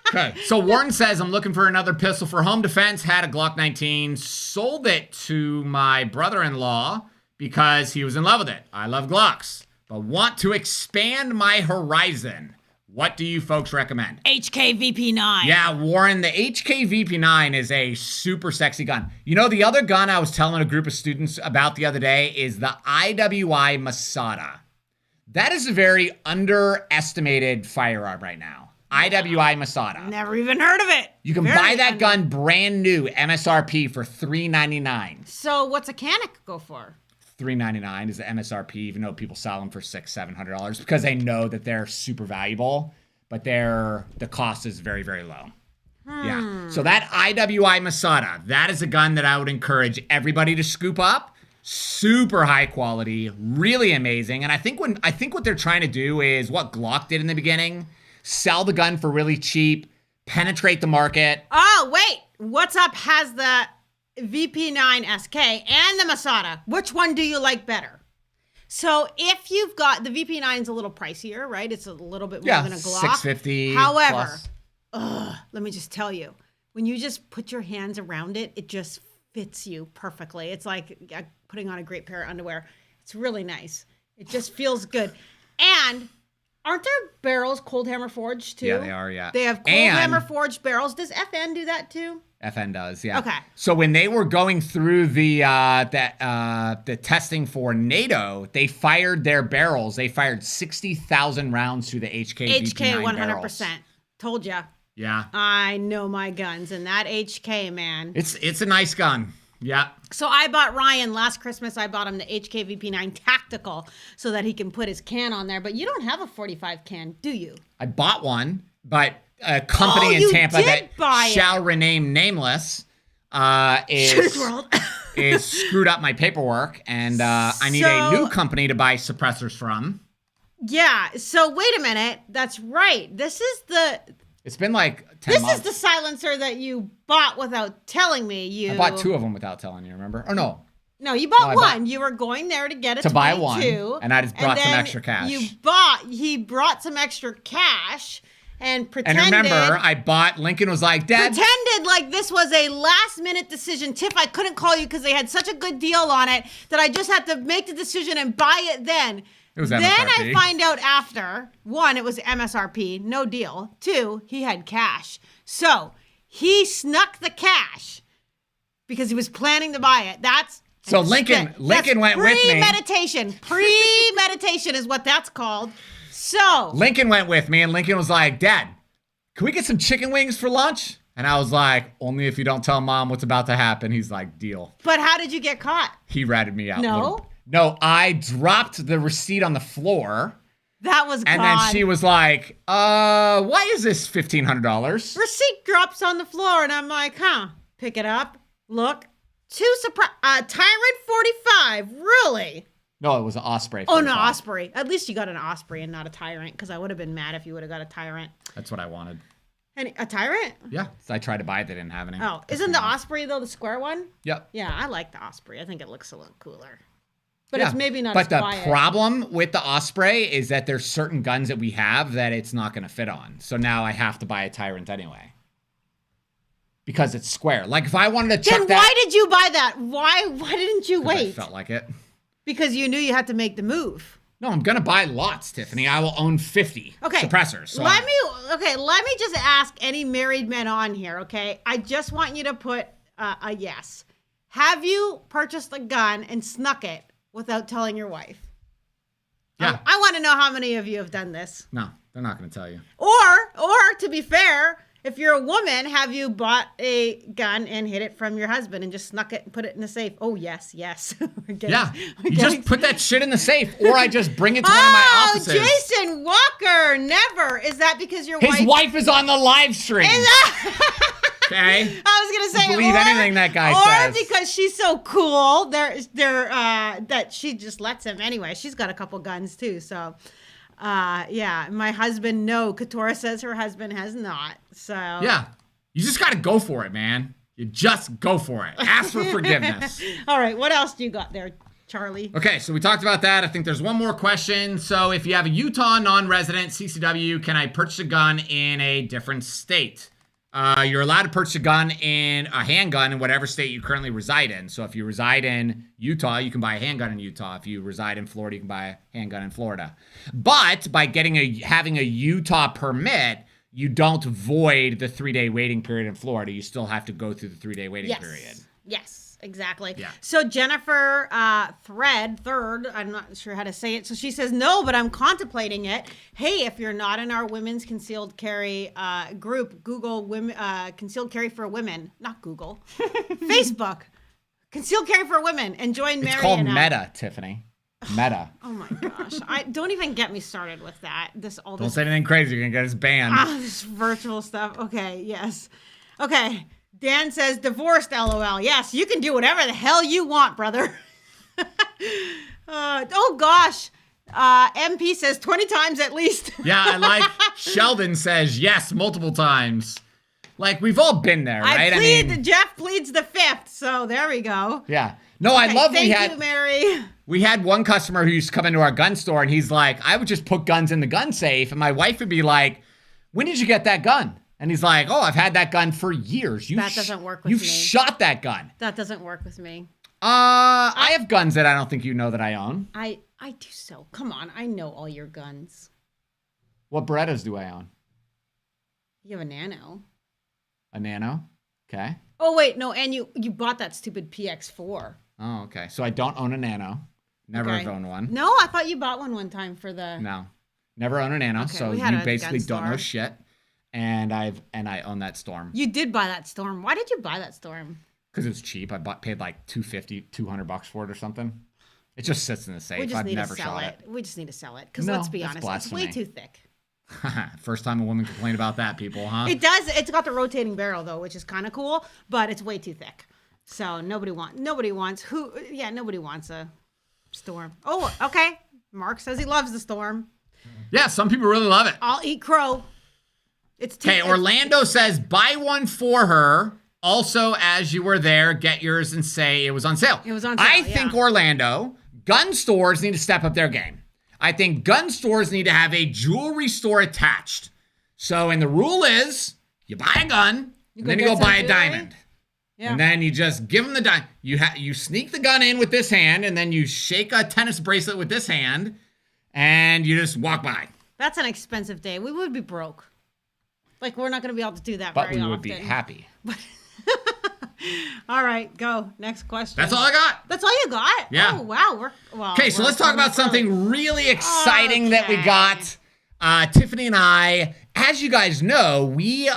Okay. So Warren says, I'm looking for another pistol for home defense. Had a Glock 19. Sold it to my brother-in-law because he was in love with it. I love Glocks, but want to expand my horizon. What do you folks recommend? HK VP9. Yeah, Warren, the HK VP9 is a super sexy gun. The other gun I was telling a group of students about the other day is the IWI Masada. That is a very underestimated firearm right now. IWI Masada. Never even heard of it. You can buy that gun brand new, MSRP, for $399. So what's a Canic go for? $399 is the MSRP, even though people sell them for $600-$700 because they know that they're super valuable, but the cost is very, very low. Yeah. So that IWI Masada, that is a gun that I would encourage everybody to scoop up. Super high quality, really amazing. And I think what they're trying to do is what Glock did in the beginning, sell the gun for really cheap, penetrate the market. Oh, wait. What's Up has the VP9 SK and the Masada. Which one do you like better? So if you've got the VP9 is a little pricier, right? It's a little bit more than a Glock. $650. However, let me just tell you, when you just put your hands around it, it just fits you perfectly. It's like putting on a great pair of underwear. It's really nice. It just feels good. And Aren't there barrels cold hammer forged too? Yeah, they are, yeah. They have cold hammer forged barrels. Does FN do that too? FN does, yeah. Okay. So when they were going through the testing for NATO, they fired their barrels. They fired 60,000 rounds through the HK HK VP9 100%. barrels. Told ya. Yeah. I know my guns, and that HK, man. It's a nice gun. Yeah. So I bought Ryan last Christmas. I bought him the HK VP9 Tactical so that he can put his can on there. But you don't have a 45 can, do you? I bought one, but a company in Tampa that shall remain nameless is screwed up my paperwork, and I need a new company to buy suppressors from. Yeah. So wait a minute. That's right. It's been like 10 months. This is the silencer that you bought without telling me. I bought 2 of them without telling you, remember? Or no. No, you bought one. You were going there to get a 22. Buy one, and I just brought some extra cash. He brought some extra cash and pretended. And remember, Lincoln was like, Dad. Pretended like this was a last minute decision. Tiff, I couldn't call you because they had such a good deal on it that I just had to make the decision and buy it then. It was MSRP. Then I find out after, 1, it was MSRP, no deal. 2, he had cash. So he snuck the cash because he was planning to buy it. So Lincoln went with me. Premeditation is what that's called. So Lincoln went with me, and Lincoln was like, Dad, can we get some chicken wings for lunch? And I was like, only if you don't tell Mom what's about to happen. He's like, deal. But how did you get caught? He ratted me out. No, I dropped the receipt on the floor. That was And then she was like, why is this $1,500? Receipt drops on the floor, and I'm like, pick it up, look. Tyrant 45, really? No, it was an Osprey. 45. Oh, no, Osprey. At least you got an Osprey and not a Tyrant, because I would have been mad if you would have got a Tyrant. That's what I wanted. And a Tyrant? Yeah, so I tried to buy it. They didn't have any. Oh, isn't the Osprey, though, the square one? Yep. Yeah, I like the Osprey. I think it looks a little cooler. But it's maybe not as quiet. But the problem with the Osprey is that there's certain guns that we have that it's not going to fit on. So now I have to buy a Tyrant anyway. Because it's square. Like if I wanted to check that. Then why did you buy that? Why didn't you wait? I felt like it. Because you knew you had to make the move. No, I'm going to buy lots, Tiffany. I will own 50 suppressors. So let me just ask any married men on here, okay? I just want you to put a yes. Have you purchased a gun and snuck it without telling your wife? Yeah. I want to know how many of you have done this. No, they're not going to tell you. Or to be fair, if you're a woman, have you bought a gun and hid it from your husband and just snuck it and put it in the safe? Oh, yes. You just put that shit in the safe, or I just bring it to one of my offices. Jason Walker, never. Is that because His wife is on the live stream. Okay. I was gonna say, believe anything that guy says. Or because she's so cool, that she just lets him anyway. She's got a couple guns too, so. Yeah, my husband, no. Katora says her husband has not. So yeah, you just got to go for it, man. You just go for it. Ask for forgiveness. All right, what else do you got there, Charlie? Okay, so we talked about that. I think there's one more question. So if you have a Utah non-resident CCW, can I purchase a gun in a different state? You're allowed to purchase a handgun in whatever state you currently reside in. So if you reside in Utah, you can buy a handgun in Utah. If you reside in Florida, you can buy a handgun in Florida. But by having a Utah permit, you don't void the 3-day waiting period in Florida. You still have to go through the 3-day waiting period. Yes, exactly. Yeah. So Jennifer Third, I'm not sure how to say it. So she says, no, but I'm contemplating it. Hey, if you're not in our women's concealed carry group, Google women, concealed carry for women, not Google, Facebook, concealed carry for women, and join Mary. It's called Meta, Tiffany. Meta. Oh my gosh. Don't even get me started with that. Don't say anything crazy. You're going to get us banned. This virtual stuff. Okay. Yes. Okay. Dan says, divorced, LOL. Yes, you can do whatever the hell you want, brother. Oh, gosh. MP says 20 times at least. Yeah, I like Sheldon says yes multiple times. Like, we've all been there, right? Jeff pleads the 5th, so there we go. Yeah. No, I love Thank you, Mary. We had one customer who used to come into our gun store, and he's like, I would just put guns in the gun safe, and my wife would be like, when did you get that gun? And he's like, oh, I've had that gun for years. That doesn't work with me. You've shot that gun. That doesn't work with me. I have guns that I don't think you know that I own. I do so. Come on, I know all your guns. What Berettas do I own? You have a Nano. A Nano. Okay. Oh, wait. No, and you bought that stupid PX4. Oh, okay. So I don't own a Nano. Never Okay. have owned one. No, I thought you bought one time for the... No. Never own a Nano. Okay, So we had you a basically gun don't know store. shit. And I own that Storm. You did buy that Storm. Why did you buy that Storm? Because it was cheap. paid like $200 for it or something. It just sits in the safe. We just I've need never to sell shot it. We just need to sell it. Because No, let's be that's honest, it's way blasphemy. too thick. First time a woman complained about that, people, huh? It does. It's got the rotating barrel though, which is kind of cool, but it's way too thick. So nobody wants a Storm. Oh, okay. Mark says he loves the Storm. Yeah, some people really love it. I'll eat crow. It's too. Okay, Orlando says, buy one for her. Also, as you were there, get yours and say it was on sale. It was on sale, I think, Orlando, gun stores need to step up their game. I think gun stores need to have a jewelry store attached. So, and the rule is, you buy a gun, and then you get go some buy a jewelry? diamond. Yeah. And then you just give them the diamond. You sneak the gun in with this hand, and then you shake a tennis bracelet with this hand, and you just walk by. That's an expensive day. We would be broke. Like, we're not going to be able to do that But very we often. would be happy. All right, go. Next question. That's all I got. That's all you got? Yeah. Oh, wow. Okay, so let's talk about something really exciting that we got. Tiffany and I, as you guys know, we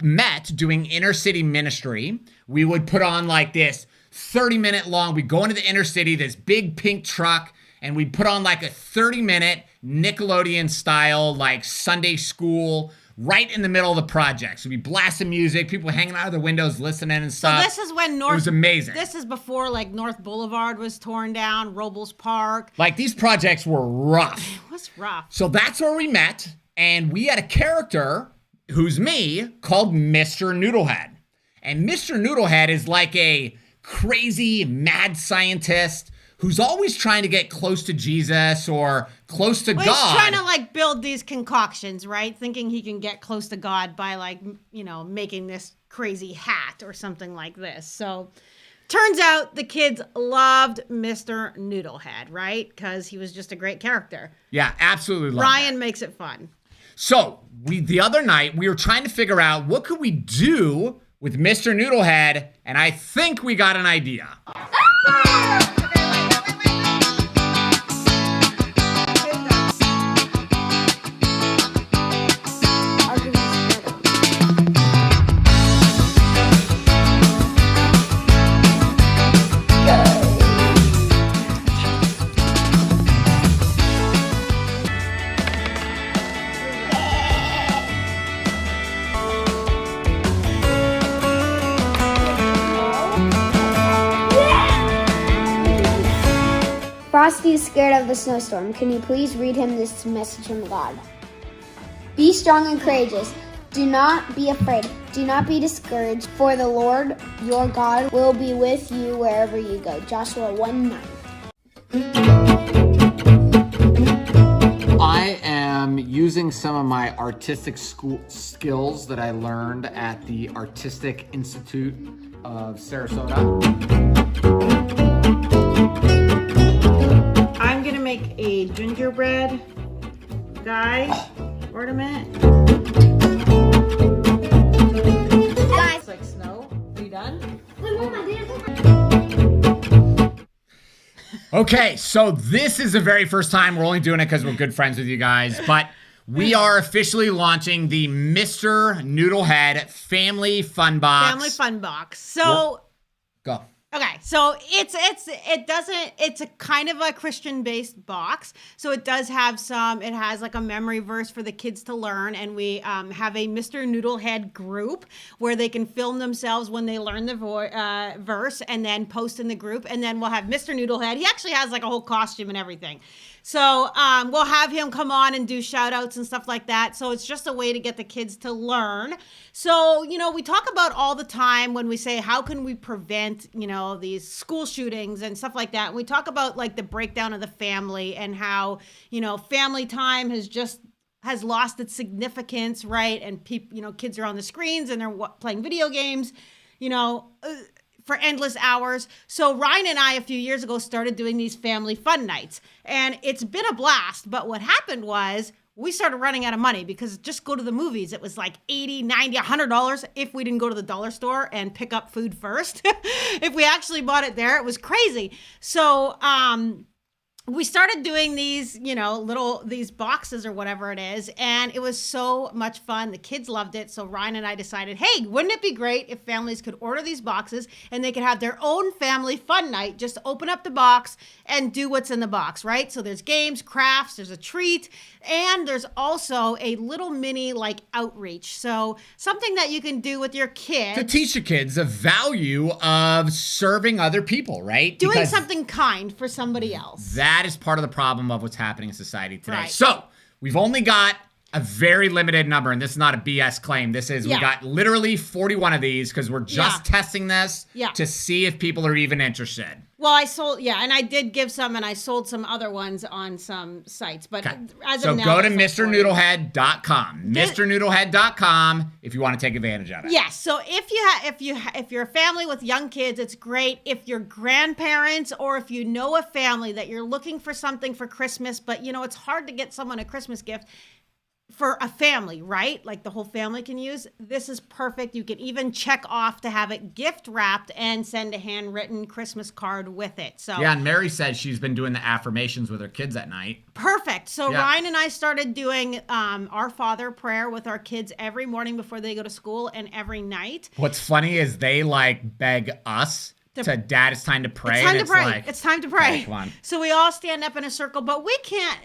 met doing inner city ministry. We would put on like this 30-minute long, we'd go into the inner city, this big pink truck, and we'd put on like a 30-minute Nickelodeon style, like Sunday school, right in the middle of the project. So we blasting music, people hanging out of their windows listening and So stuff. this is when North... It was amazing. This is before, like, North Boulevard was torn down, Robles Park. Like, these projects were rough. It was rough. So that's where we met, and we had a character, who's me, called Mr. Noodlehead. And Mr. Noodlehead is like a crazy mad scientist who's always trying to get close to Jesus or close to Well, God. he's trying to, like, build these concoctions, right? Thinking he can get close to God by, like, making this crazy hat or something like this. So... Turns out the kids loved Mr. Noodlehead, right? Because he was just a great character. Yeah, absolutely love Ryan that. makes it fun. So, the other night, we were trying to figure out what could we do with Mr. Noodlehead, and I think we got an idea. Frosty is scared of the snowstorm. Can you please read him this message from God? Be strong and courageous. Do not be afraid. Do not be discouraged, for the Lord your God will be with you wherever you go. Joshua 1:9. I am using some of my artistic school skills that I learned at the Artistic Institute of Sarasota. I'm going to make a gingerbread guy ornament. Guys, It's like snow. Are you done? Okay, so this is the very first time. We're only doing it because we're good friends with you guys, but we are officially launching the Mr. Noodlehead Family Fun Box. Family Fun Box. So... Go. Okay, so it's a kind of a Christian-based box. So it does have it has like a memory verse for the kids to learn. And we have a Mr. Noodlehead group where they can film themselves when they learn the verse and then post in the group. And then we'll have Mr. Noodlehead. He actually has like a whole costume and everything. So we'll have him come on and do shout outs and stuff like that. So it's just a way to get the kids to learn. So, we talk about all the time when we say, how can we prevent, these school shootings and stuff like that. And we talk about like the breakdown of the family and how, family time has lost its significance, right? And kids are on the screens and they're playing video games, for endless hours. So Ryan and I, a few years ago, started doing these family fun nights. And it's been a blast. But what happened was we started running out of money because just go to the movies, it was like $80, $90, $100 if we didn't go to the dollar store and pick up food first. If we actually bought it there, it was crazy. So, we started doing these, these boxes or whatever it is, and it was so much fun. The kids loved it. So Ryan and I decided, hey, wouldn't it be great if families could order these boxes and they could have their own family fun night, just open up the box and do what's in the box, right? So there's games, crafts, there's a treat, and there's also a little mini outreach. So something that you can do with your kids. To teach your kids the value of serving other people, right? Doing Because something kind for somebody else. that is part of the problem of what's happening in society today. Right. So we've only got a very limited number, and this is not a BS claim. This is, we got literally 41 of these because we're just testing this to see if people are even interested. Well, I sold, and I did give some, and I sold some other ones on some sites. But as of now, go to MrNoodlehead.com. MrNoodlehead.com if you want to take advantage of it. Yes. So if you're a family with young kids, it's great. If you're grandparents or if you know a family that you're looking for something for Christmas, but it's hard to get someone a Christmas gift for a family, right? Like the whole family can use. This is perfect. You can even check off to have it gift wrapped and send a handwritten Christmas card with it. So yeah, and Mary said she's been doing the affirmations with her kids at night. Perfect. So Ryan and I started doing Our Father prayer with our kids every morning before they go to school and every night. What's funny is they beg us to Dad, it's time to pray. It's time to pray. It's time to pray. Okay, come on. So we all stand up in a circle, but we can't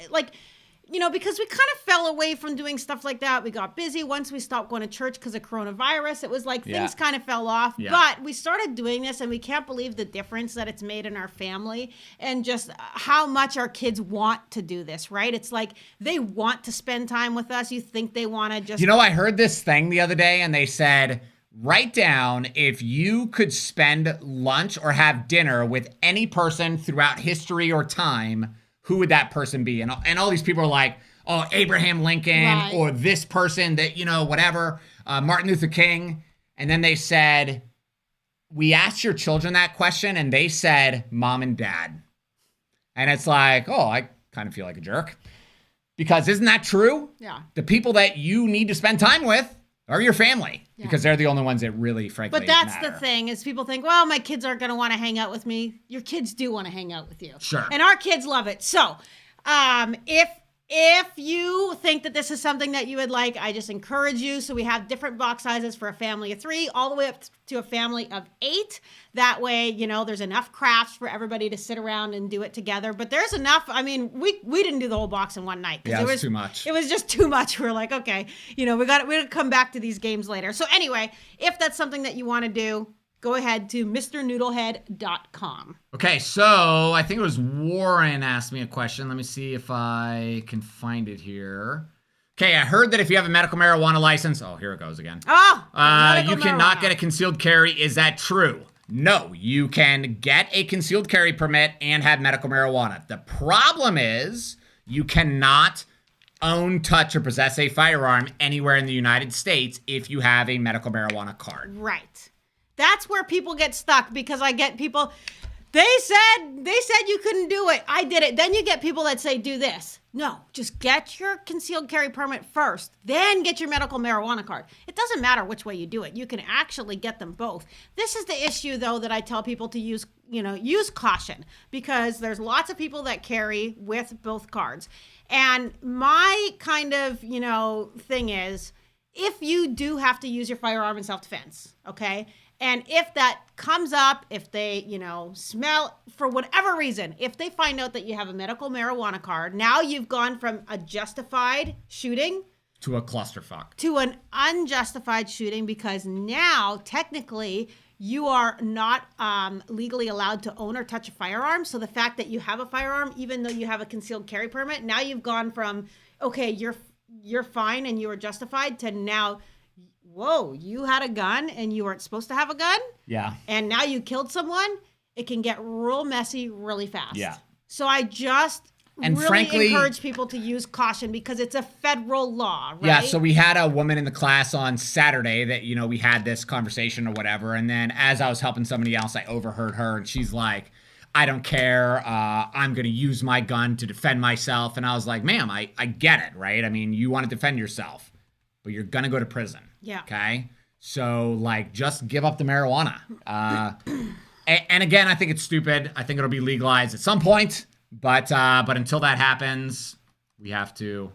because we kind of fell away from doing stuff like that. We got busy once we stopped going to church because of coronavirus. It was things kind of fell off. Yeah. But we started doing this, and we can't believe the difference that it's made in our family and just how much our kids want to do this, right? It's like they want to spend time with us. You think they want to just... I heard this thing the other day, and they said, write down if you could spend lunch or have dinner with any person throughout history or time, who would that person be? And all these people are like, oh, Abraham Lincoln, or this person that, whatever, Martin Luther King. And then they said, we asked your children that question, and they said, Mom and Dad. And it's like, oh, I kind of feel like a jerk. Because isn't that true? Yeah. The people that you need to spend time with are your family. Yeah. Because they're the only ones that really, frankly, But that's matter. the thing, is people think, well, my kids aren't going to want to hang out with me. Your kids do want to hang out with you. Sure. And our kids love it. So if you think that this is something that you would like, I just encourage you. So we have different box sizes for a family of 3 all the way up to a family of 8. That way, there's enough crafts for everybody to sit around and do it together. But there's enough. I mean, we didn't do the whole box in one night. Yeah, it was too much. It was just too much. We're like, okay, we're going to come back to these games later. So anyway, if that's something that you want to do, go ahead to MrNoodlehead.com. Okay, so I think it was Warren asked me a question. Let me see if I can find it here. Okay, I heard that if you have a medical marijuana license, oh, here it goes again. You cannot get a concealed carry. Is that true? No, you can get a concealed carry permit and have medical marijuana. The problem is you cannot own, touch, or possess a firearm anywhere in the United States if you have a medical marijuana card. Right. That's where people get stuck, because I get people, they said you couldn't do it. I did it. Then you get people that say, do this. No, just get your concealed carry permit first, then get your medical marijuana card. It doesn't matter which way you do it. You can actually get them both. This is the issue, though, that I tell people to use caution, because there's lots of people that carry with both cards. And my kind of, thing is, if you do have to use your firearm in self-defense, okay? And if that comes up, if they, smell, for whatever reason, if they find out that you have a medical marijuana card, now you've gone from a justified shooting to a clusterfuck. To an unjustified shooting, because now, technically, you are not legally allowed to own or touch a firearm. So the fact that you have a firearm, even though you have a concealed carry permit, now you've gone from, okay, you're fine and you are justified, to now, whoa, you had a gun and you weren't supposed to have a gun? Yeah. And now you killed someone? It can get real messy really fast. Yeah. So I just frankly encourage people to use caution, because it's a federal law, right? Yeah, so we had a woman in the class on Saturday that, we had this conversation or whatever. And then as I was helping somebody else, I overheard her, and she's like, I don't care. I'm going to use my gun to defend myself. And I was like, ma'am, I get it, right? I mean, you want to defend yourself, but you're going to go to prison. Yeah. Okay? So, like, just give up the marijuana. And again, I think it's stupid. I think it'll be legalized at some point. But until that happens, we have to...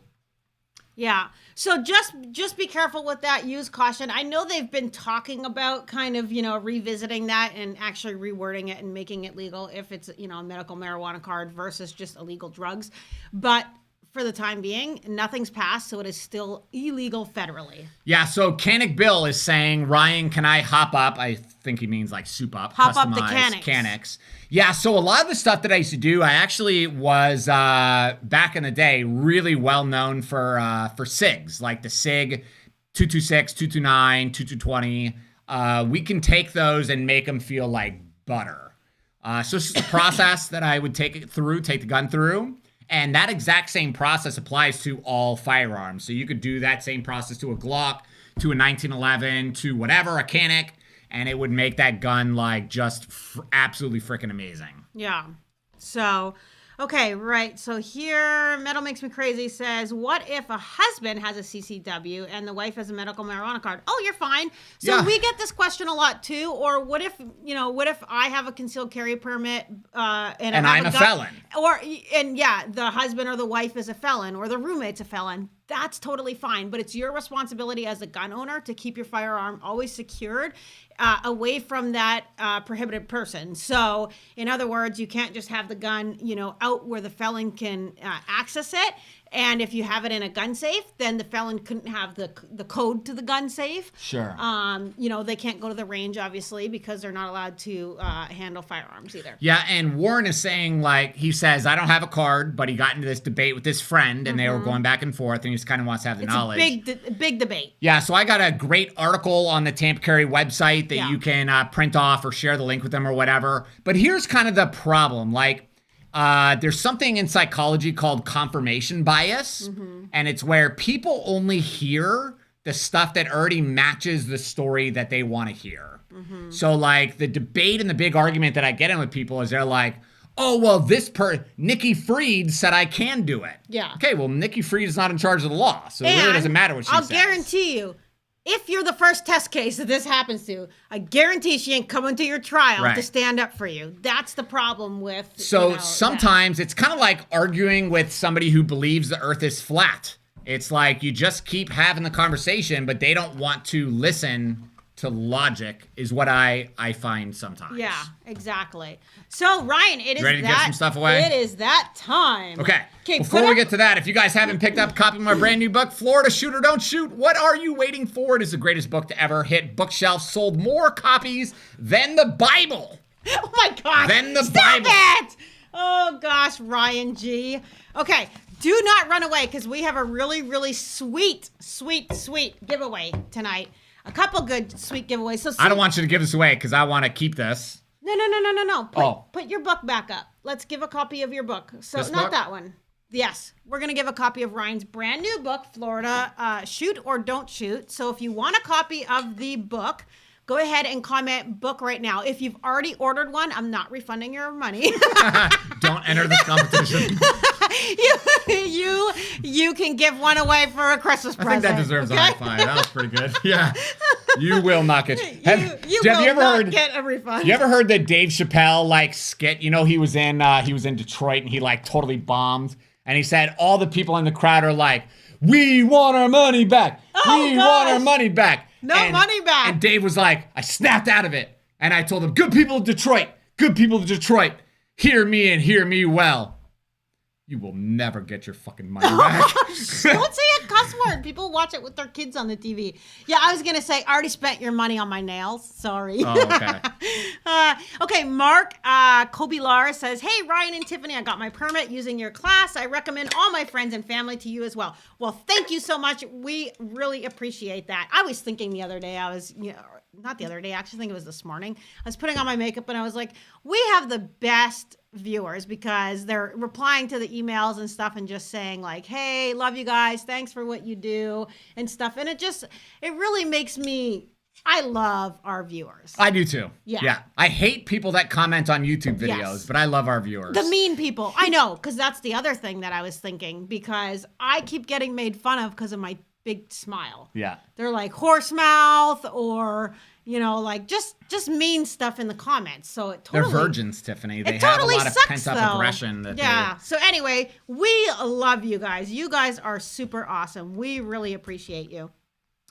Yeah. So just be careful with that. Use caution. I know they've been talking about kind of, revisiting that and actually rewording it and making it legal if it's, a medical marijuana card versus just illegal drugs. But for the time being, nothing's passed, so it is still illegal federally. Yeah, so Canic Bill is saying, Ryan, can I hop up? I think he means like soup up. Hop up the Canics. Yeah, so a lot of the stuff that I used to do, I actually was, back in the day, really well known for SIGs, like the SIG 226, 229, 2220. We can take those and make them feel like butter. So it's just a process that I would take the gun through. And that exact same process applies to all firearms. So you could do that same process to a Glock, to a 1911, to whatever, a Canic, and it would make that gun like just absolutely freaking amazing. Yeah. So, okay, right. So here, Metal Makes Me Crazy says, what if a husband has a CCW and the wife has a medical marijuana card? Oh, you're fine. So Yeah. we get this question a lot too. Or what if I have a concealed carry permit and I'm a felon? The husband or the wife is a felon or the roommate's a felon. That's totally fine. But it's your responsibility as a gun owner to keep your firearm always secured away from that prohibited person. So, in other words, you can't just have the gun, out where the felon can access it. And if you have it in a gun safe, then the felon couldn't have the code to the gun safe. Sure. They can't go to the range, obviously, because they're not allowed to handle firearms either. Yeah, and Warren is saying, like, he says, I don't have a card, but he got into this debate with his friend, and they were going back and forth, and he just kind of wants to have the knowledge. It's a big debate. Yeah, so I got a great article on the Tampa Carry website that you can print off or share the link with them or whatever. But here's kind of the problem. Like, there's something in psychology called confirmation bias, and it's where people only hear the stuff that already matches the story that they want to hear. So, like, the debate and the big argument that I get in with people is they're like, oh, well, Nikki Fried said I can do it. Yeah. Okay, well, Nikki Fried is not in charge of the law, so it really doesn't matter what she says. I'll guarantee you, if you're the first test case that this happens to, I guarantee she ain't coming to your trial to stand up for you. That's the problem with. So sometimes it's kind of like arguing with somebody who believes the earth is flat. It's like you just keep having the conversation, but they don't want to listen to logic, is what I find sometimes. Yeah, exactly. So, Ryan, it is ready to get some stuff away? It is that time. Okay. Before we get to that, if you guys haven't picked up a copy of my brand new book, Florida Shoot or Don't Shoot, what are you waiting for? It is the greatest book to ever hit bookshelves, sold more copies than the Bible. Oh my gosh. Than the Stop Bible. it! Oh gosh, Ryan G. Okay, do not run away because we have a really, really sweet giveaway tonight. A couple good sweet giveaways. So I don't want you to give this away because I want to keep this. No. Put your book back up. Let's give a copy of your book. So This not book? that one. Yes, we're going to give a copy of Ryan's brand new book, Florida Shoot or Don't Shoot. So if you want a copy of the book, go ahead and comment book right now. If you've already ordered one, I'm not refunding your money. Don't enter this competition. You can give one away for a Christmas I present. think that deserves a okay? high five. That was pretty good. Yeah. You will not get. You will not get a refund. You ever heard the Dave Chappelle skit? He was in Detroit and he totally bombed. And he said all the people in the crowd are like, "We want our money back. We want our money back." No money back. And Dave was like, I snapped out of it. And I told him, good people of Detroit, hear me and hear me well. You will never get your fucking money back. Don't say a cuss word. People watch it with their kids on the TV. Yeah, I was going to say, I already spent your money on my nails. Sorry. Oh, okay. Okay, Mark Kobe Lara says, hey, Ryan and Tiffany, I got my permit using your class. I recommend all my friends and family to you as well. Well, thank you so much. We really appreciate that. I was thinking the other day, not the other day, actually, I think it was this morning. I was putting on my makeup and I was like, we have the best viewers because they're replying to the emails and stuff and just saying like, hey, love you guys. Thanks for what you do and stuff. And it really makes me I love our viewers. I do too. Yeah. I hate people that comment on YouTube videos, Yes. but I love our viewers. The mean people. I know, because that's the other thing that I was thinking, because I keep getting made fun of because of my big smile. Yeah. They're like horse mouth or, like just mean stuff in the comments. So it totally... They're virgins, Tiffany. They It have totally a lot of sucks, pent-up though. aggression. That Yeah. So anyway, we love you guys. You guys are super awesome. We really appreciate you.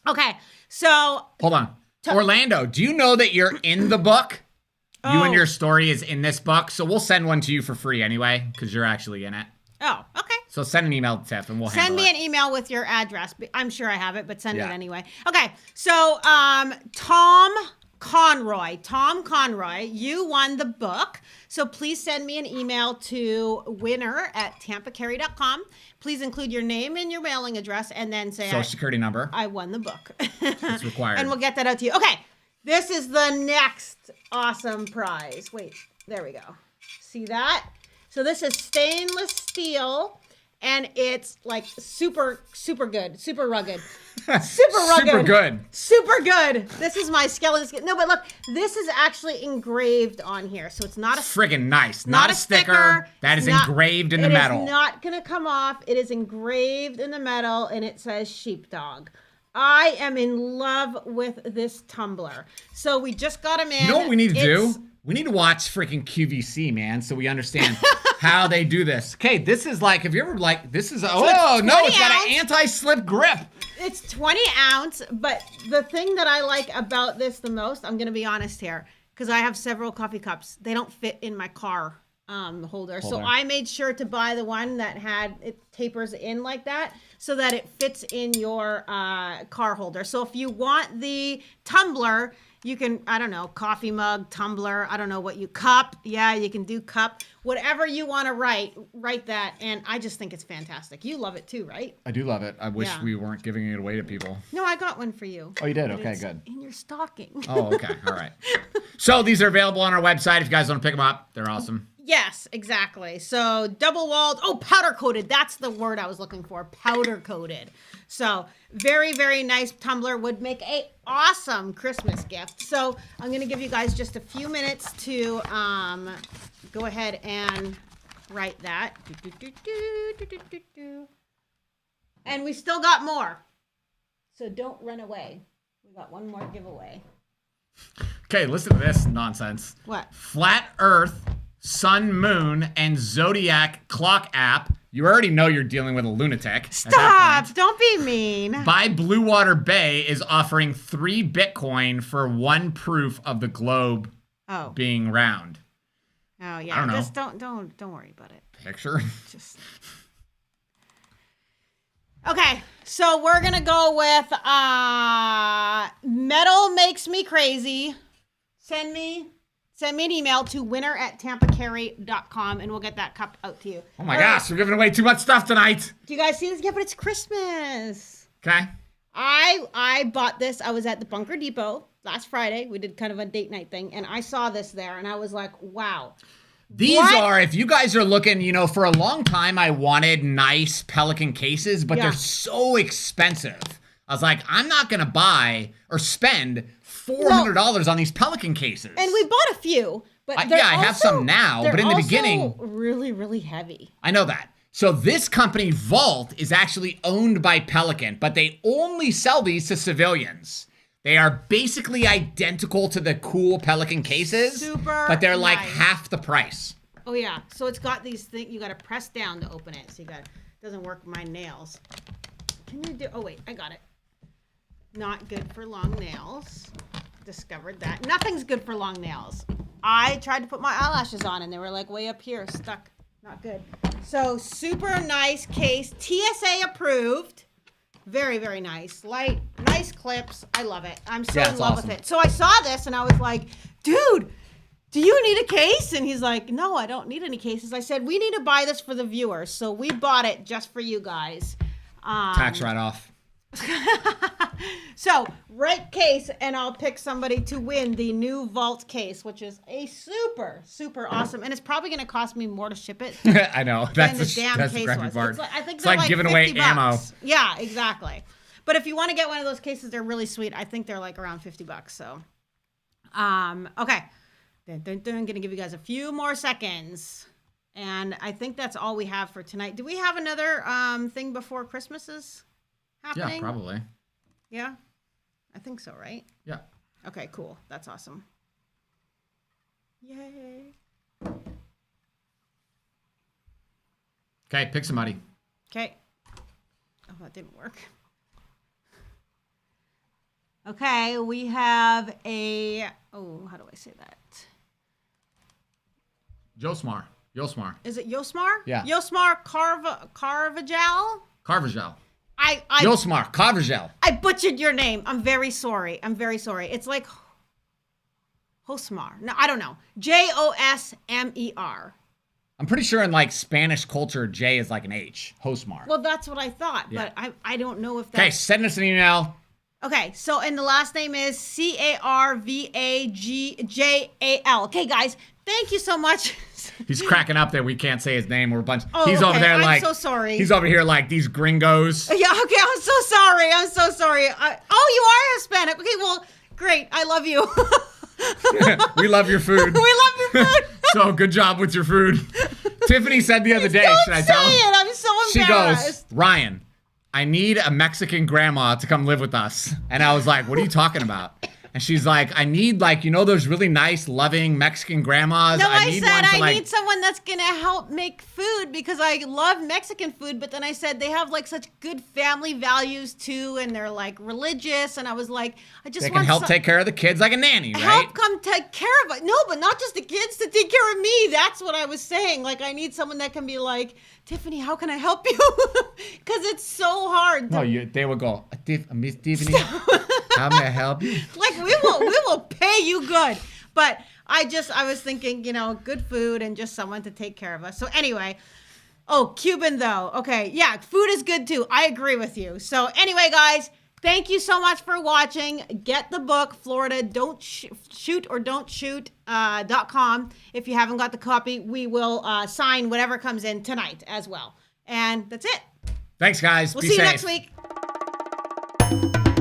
Okay, so... Hold on. Orlando, do you know that you're in the book? You Oh. and your story is in this book, so we'll send one to you for free anyway, because you're actually in it. Oh, okay. So send an email to Tiff, and we'll Send handle me it. an email with your address. I'm sure I have it, but send Yeah. it anyway. Okay, so Tom Conroy, you won the book. So please send me an email to winner@tampacarry.com. Please include your name and your mailing address, and then say Social Security number. I won the book. It's required. And we'll get that out to you. Okay, this is the next awesome prize. Wait, there we go. See that? So this is stainless steel, and it's like super good, super rugged. Super rugged. Super good. Super good. This is my skeleton skin. No, but look, this is actually engraved on here. So it's not a Friggin' nice. Not a sticker. That is engraved in the metal. It is not going to come off. It is engraved in the metal, and it says Sheepdog. I am in love with this tumbler. So we just got them in. You know what we need to do? We need to watch freaking QVC, man, so we understand how they do this. Okay, this is like, have you ever this is, oh, no, it's got an anti-slip grip. It's 20 ounce, but the thing that I like about this the most, I'm going to be honest here, because I have several coffee cups. They don't fit in my car holder. So I made sure to buy the one that it tapers in like that so that it fits in your car holder. So if you want the tumbler, you can, I don't know, coffee mug, tumbler, I don't know what cup. Yeah, you can do cup. Whatever you want to write that. And I just think it's fantastic. You love it too, right? I do love it. I wish we weren't giving it away to people. No, I got one for you. Oh, you did? But Okay, it's good. in your stocking. Oh, okay. All right. So these are available on our website if you guys want to pick them up. They're awesome. Yes, exactly. So double walled. Oh, powder coated. That's the word I was looking for. Powder coated. So very, very nice tumbler. Would make a awesome Christmas gift. So I'm going to give you guys just a few minutes to go ahead and write that. And we still got more. So don't run away. We got one more giveaway. Okay, listen to this nonsense. What? Flat Earth, Sun, Moon, and Zodiac Clock app. You already know you're dealing with a lunatic. Stop! Don't be mean. By Blue Water Bay is offering 3 Bitcoin for 1 proof of the globe being round. Oh yeah. I don't know. Just don't worry about it. Picture. Just okay. So we're gonna go with metal makes me crazy. Send me an email to winner@tampacarry.com and we'll get that cup out to you. Oh my gosh, we're giving away too much stuff tonight. Do you guys see this? Yeah, but it's Christmas. Okay. I bought this. I was at the Bunker Depot last Friday. We did kind of a date night thing, and I saw this there, and I was like, wow. These are, if you guys are looking, for a long time, I wanted nice Pelican cases, but they're so expensive. I was like, I'm not going to buy or spend $400 on these Pelican cases. And we bought a few, but I have some now, but in the beginning, really, really heavy. I know that. So this company, Vault, is actually owned by Pelican, but they only sell these to civilians. They are basically identical to the cool Pelican cases, but they're like half the price. Oh yeah, so it's got these things, you gotta press down to open it. So doesn't work with my nails. Can you do, oh wait, I got it. Not good for long nails. Discovered that. Nothing's good for long nails. I tried to put my eyelashes on and they were like way up here, stuck. Not good. So super nice case, TSA approved. Very, very nice. Light, nice clips. I love it. I'm so in love with it. So I saw this and I was like, dude, do you need a case? And he's like, no, I don't need any cases. I said, we need to buy this for the viewers. So we bought it just for you guys. Tax write-off. So write case and I'll pick somebody to win the new Vault case, which is a super, super awesome. And it's probably going to cost me more to ship it. I know. That's the damn that's case the crappy was. part. I think it's like giving away $50. ammo. Yeah, exactly. But if you want to get one of those cases, they're really sweet. I think they're like around $50. So, okay. I'm going to give you guys a few more seconds. And I think that's all we have for tonight. Do we have another thing before Christmas is happening? Yeah, probably. Yeah? I think so, right? Yeah. Okay, cool. That's awesome. Yay. Okay, pick somebody. Okay. Oh, that didn't work. Okay, we have a... Oh, how do I say that? Josmar. Yosmar. Is it Yosmar? Yeah. Yosmar Carvajal? Carvajal. I Yosmar Carvajal. I butchered your name. I'm very sorry. It's like Josmar. No, I don't know. Josmer. I'm pretty sure in like Spanish culture, J is like an H. Josmar. Well, that's what I thought, Yeah. but I don't know if that's... Okay, send us an email. Okay, so and the last name is Carvajal. Okay, guys, thank you so much. He's cracking up that we can't say his name. We're a bunch. Oh, He's over okay. there I'm like. so sorry. He's over here like these gringos. Yeah, okay, I'm so sorry. You are Hispanic. Okay, well, great. I love you. We love your food. We love your food. So good job with your food. Tiffany said the other day, should I tell Say him? it. I'm so She embarrassed. goes, Ryan, I need a Mexican grandma to come live with us. And I was like, what are you talking about? And she's like, I need like, those really nice, loving Mexican grandmas. No, I need said one to, I need someone that's going to help make food because I love Mexican food. But then I said they have like such good family values too. And they're like religious. And I was like, I just They want can help take care of the kids like a nanny, right? help come take care of it. No, but not just the kids, to take care of me. That's what I was saying. Like, I need someone that can be like, Tiffany, how can I help you? Because it's so hard. No, they would go, Miss Tiffany, how may I help you? Like, we will pay you good. But I was thinking, good food and just someone to take care of us. So anyway, Cuban though. Okay, yeah, food is good too. I agree with you. So anyway, guys, thank you so much for watching. Get the book, Florida Don't Shoot or Don't Shoot.com. If you haven't got the copy, we will sign whatever comes in tonight as well. And that's it. Thanks, guys. We'll Be see you safe. next week.